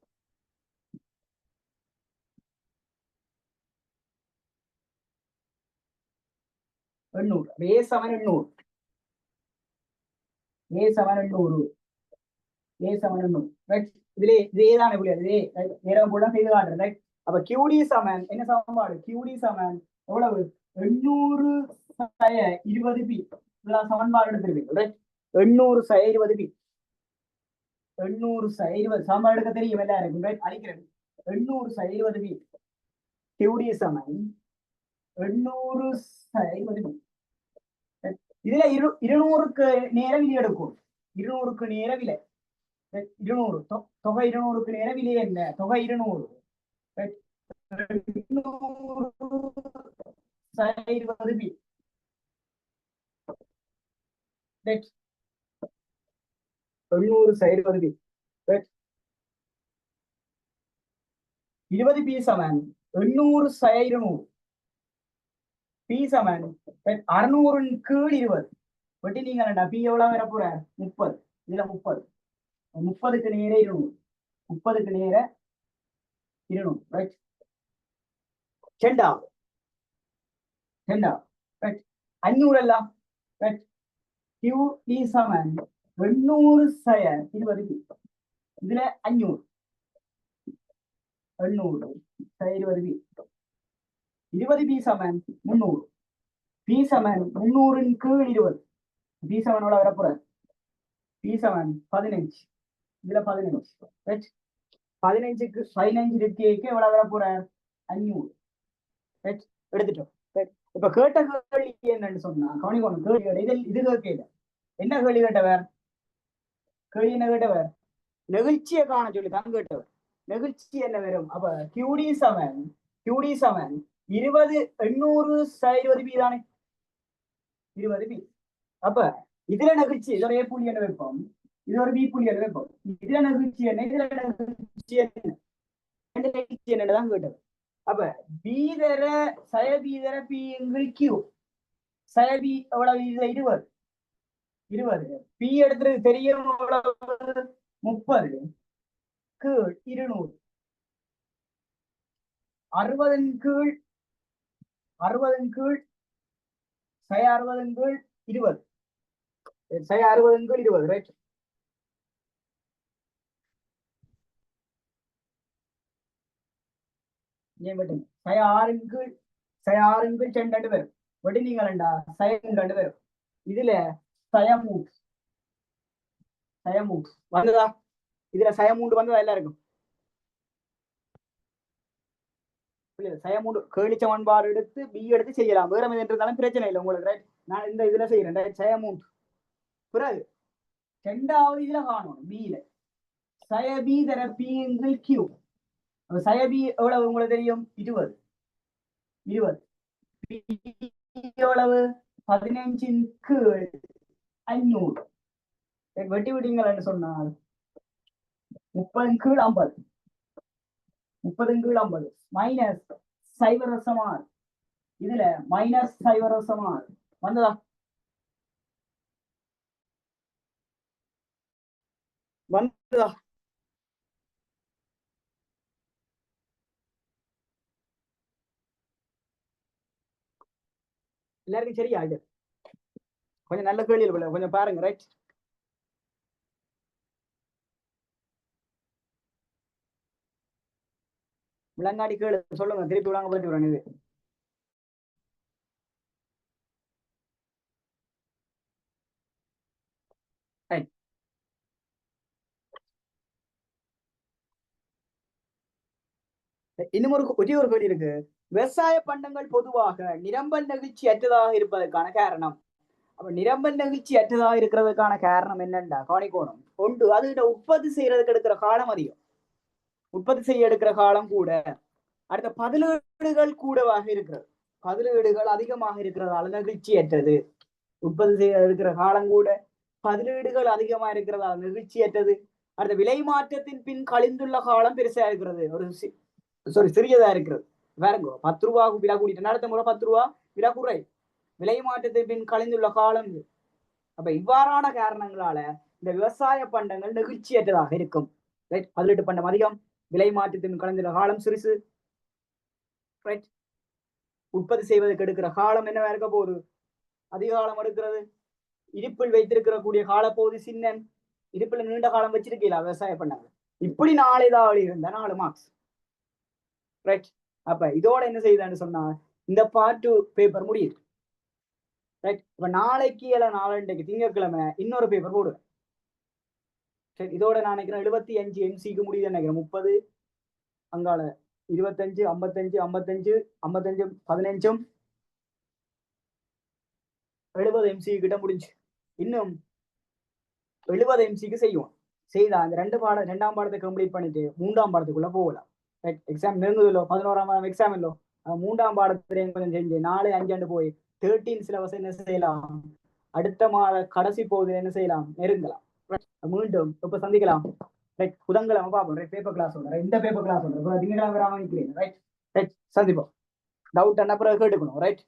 ஏ சமன் 800, ஏ சமன் 800, ஏ சமன் 800. இதுல இதேதான் இதே நேரம் கூட செய்து காட்டுறேன். அப்ப கியூடி சமன் என்ன சமன்பாடு, கியூடி சமன் எவ்வளவு, 800 சய 20 பி. சமன்பாடு எடுத்திருப்பீங்க. 800 சய 20 பி, 800 சய 20 சமன்பாடு எடுக்க தெரியும் எல்லாருக்கும். அழிக்கிறேன். 800 சய 20 பி கியூடி சமன் 800 சய 20 பி. இதுல 200க்கு நேர விலை எடுக்கும். 200க்கு நேர விலை 200, தொகை 200க்கு நேர விலை என்ன, தொகை 200. 20 பி. 90 பி. 20 பி சமன் 800 பி சமன் 600 கீழ் 20. வட்டி நீங்க பி எவ்வளவு வர போற 30. இதுல 30 30க்கு நேர 200. 30க்கு நேர 200. ரைட். செண்டா ரைட். 500 எல்லாம் ரைட். கியூ இ சமன் 800 20 பி. இதுல 500 800 20 பி. 20 பி சமன் 300. பி சமன் 300 கீழ் 20. பி சமன் எவ்வளவு வரப்போற பி சமன் 15. இதுல 15 ரைட். 15க்கு 15 இருக்கைக்கு எவ்வளவு வரப்போற 500 ரைட். எடுத்துட்டோம். இப்ப கேட்ட கேள்வி என்னன்னு சொன்னா கவனிக்கணும். கேள்வி இது கேட்கல. என்ன கேள்வி கேட்டவர் கேள்வி என்ன கேட்டவர் நெகிழ்ச்சியை காண சொல்லி தான் கேட்டவர். நெகிழ்ச்சி என்ன வரும்? அப்ப கியூடி சமன் 20 800 பி தானே 20 பி. அப்ப இதுல நெகிழ்ச்சி இதோட ஏ புள்ளி என்ன வைப்போம், இது ஒரு பி புள்ளி என்ன வைப்போம். இதுல நெகிழ்ச்சி என்ன, இதுல நெகிழ்ச்சி என்னதான் கேட்டது. அப்ப பீதர சய பீதர பி கியூ சய பி எவ்வளவு? இதுல 20 பி எடுத்துறது தெரியும் 30 கீழ் 200 60 கீழ் சய 60 கீழ் 20 சய 60 கீழ் 20 ரைட். சய 6 கீழ் 2 பேரும் வட்டி நீங்களா சய 2 பேரும். இதுல சயமூட் வந்ததா? இதுல சயமூண்டு வந்ததா எல்லாருக்கும்? சயமூண்டு கேள்வி சமன்பாடு எடுத்து பி எடுத்து செய்யலாம். வேற எது இருந்தாலும் பிரச்சனை இல்லை உங்களுக்கு ரைட். நான் இந்த இதுல செய்யறேன் ரைட். சயமூண்டு பிறகு 2வது இதுல காணும் பியில சய பி தர பி கியூ. சய பி எவ்வளவு உங்களுக்கு தெரியும் 20 எவ்வளவு 15 கீழ் 500 வெட்டி விட்டீங்கன்னு சொன்னால் 30 கீழ் 50 மைனஸ் 0 இதுல மைனஸ் 0 வந்ததா? எல்லாருக்கும் சரியா? இது கொஞ்சம் நல்ல கேள்வி கொஞ்சம் பாருங்க ரைட். விலங்காடி கேளு சொல்லுங்க, திருப்பி விளங்க போயிட்டு வரேன். இது இன்னும் ஒரே ஒரு கேள்வி இருக்கு. விவசாய பண்டங்கள் பொதுவாக நிரம்பல் நெகிழ்ச்சி அற்றதாக இருப்பதற்கான காரணம். அப்ப நிரம்பல் நெகிழ்ச்சி அற்றதாக இருக்கிறதுக்கான காரணம் என்னண்டா கவனிக்கணும். ஒன்று, அதுகிட்ட உற்பத்தி செய்யறதுக்கு எடுக்கிற காலம் அதிகம். உற்பத்தி செய்ய எடுக்கிற காலம் கூட. அடுத்த பதிலீடுகள் கூடவாக இருக்கிறது. பதிலீடுகள் அதிகமாக இருக்கிறதால நெகிழ்ச்சி அற்றது. உற்பத்தி செய்ய எடுக்கிற காலம் கூட, பதிலீடுகள் அதிகமா இருக்கிறதால நெகிழ்ச்சி அற்றது. அடுத்த விலை மாற்றத்தின் பின் கழிந்துள்ள காலம் பெருசா இருக்கிறது. சிறியதா இருக்கிறது. வேறங்கோ 10 ரூபா விலை கூட்டிட்டு அடுத்த முறை 10 ரூபா விலை குறை. விலை மாற்றத்தின் பின் கழிந்துள்ள காலம். அப்ப இவ்வாறான காரணங்களால இந்த விவசாய பண்டங்கள் நெகிழ்ச்சியற்றதாக இருக்கும். ரைட். முதலீட்டு பண்டம் அதிகம், விலை மாற்றத்தின் கழிந்துள்ள காலம் சிறுசு. ரைட். உற்பத்தி செய்வதற்கு எடுக்கிற காலம் என்னவா இருக்க போகுது? அதிக காலம் எடுக்கிறது. இருப்பில் வைத்திருக்கிற கூடிய காலப்பகுதி சின்ன. இருப்பில் நீண்ட காலம் வச்சிருக்கீங்களா விவசாய பண்டங்கள்? இப்படி 4 ஏதாவது இருந்தா 4 மார்க்ஸ். ரைட். அப்ப இதோட என்ன செய்யுதான்னு சொன்னா இந்த பார்ட் 2 பேப்பர் முடியுது. ரைட். இப்ப நாளைக்கு இல்ல நாளைக்கு திங்கட்கிழமை இன்னொரு பேப்பர் போடுவேன். சரி. இதோட நான் நினைக்கிறேன் 75 எம்சிக்கு முடியுதுன்னு நினைக்கிறேன். 30 அங்கால 25 55 55 55 15 70 எம்சி கிட்ட முடிஞ்சு. இன்னும் 70 எம்சிக்கு செய்வோம். செய்தா அந்த 2ஆம் பாடத்தை கம்ப்ளீட் பண்ணிட்டு 3ஆம் பாடத்துக்குள்ள போகலாம். எக்ஸாம் நெருங்குதில்லோ, 11ஆம் எக்ஸாம் இல்லோ. மூன்றாம் பாடத்திலையும் கொஞ்சம் செஞ்சு 4, 5 போய் 13 சிலபஸ் என்ன செய்யலாம், அடுத்த மாத கடைசி போகுது என்ன செய்யலாம், நெருங்கலாம். மீண்டும் இப்ப சந்திக்கலாம். ரைட், புதன்கிழமை பார்ப்போம். ரைட், பேப்பர் கிளாஸ் ஒன்று, இந்த பேப்பர் கிளாஸ் ஒன்று திங்கக்கிழமை வராம நிற்கிறேன். ரைட் ரைட், சந்திப்போம். டவுட் என்ன பிறகு கேட்டுக்கணும். ரைட்.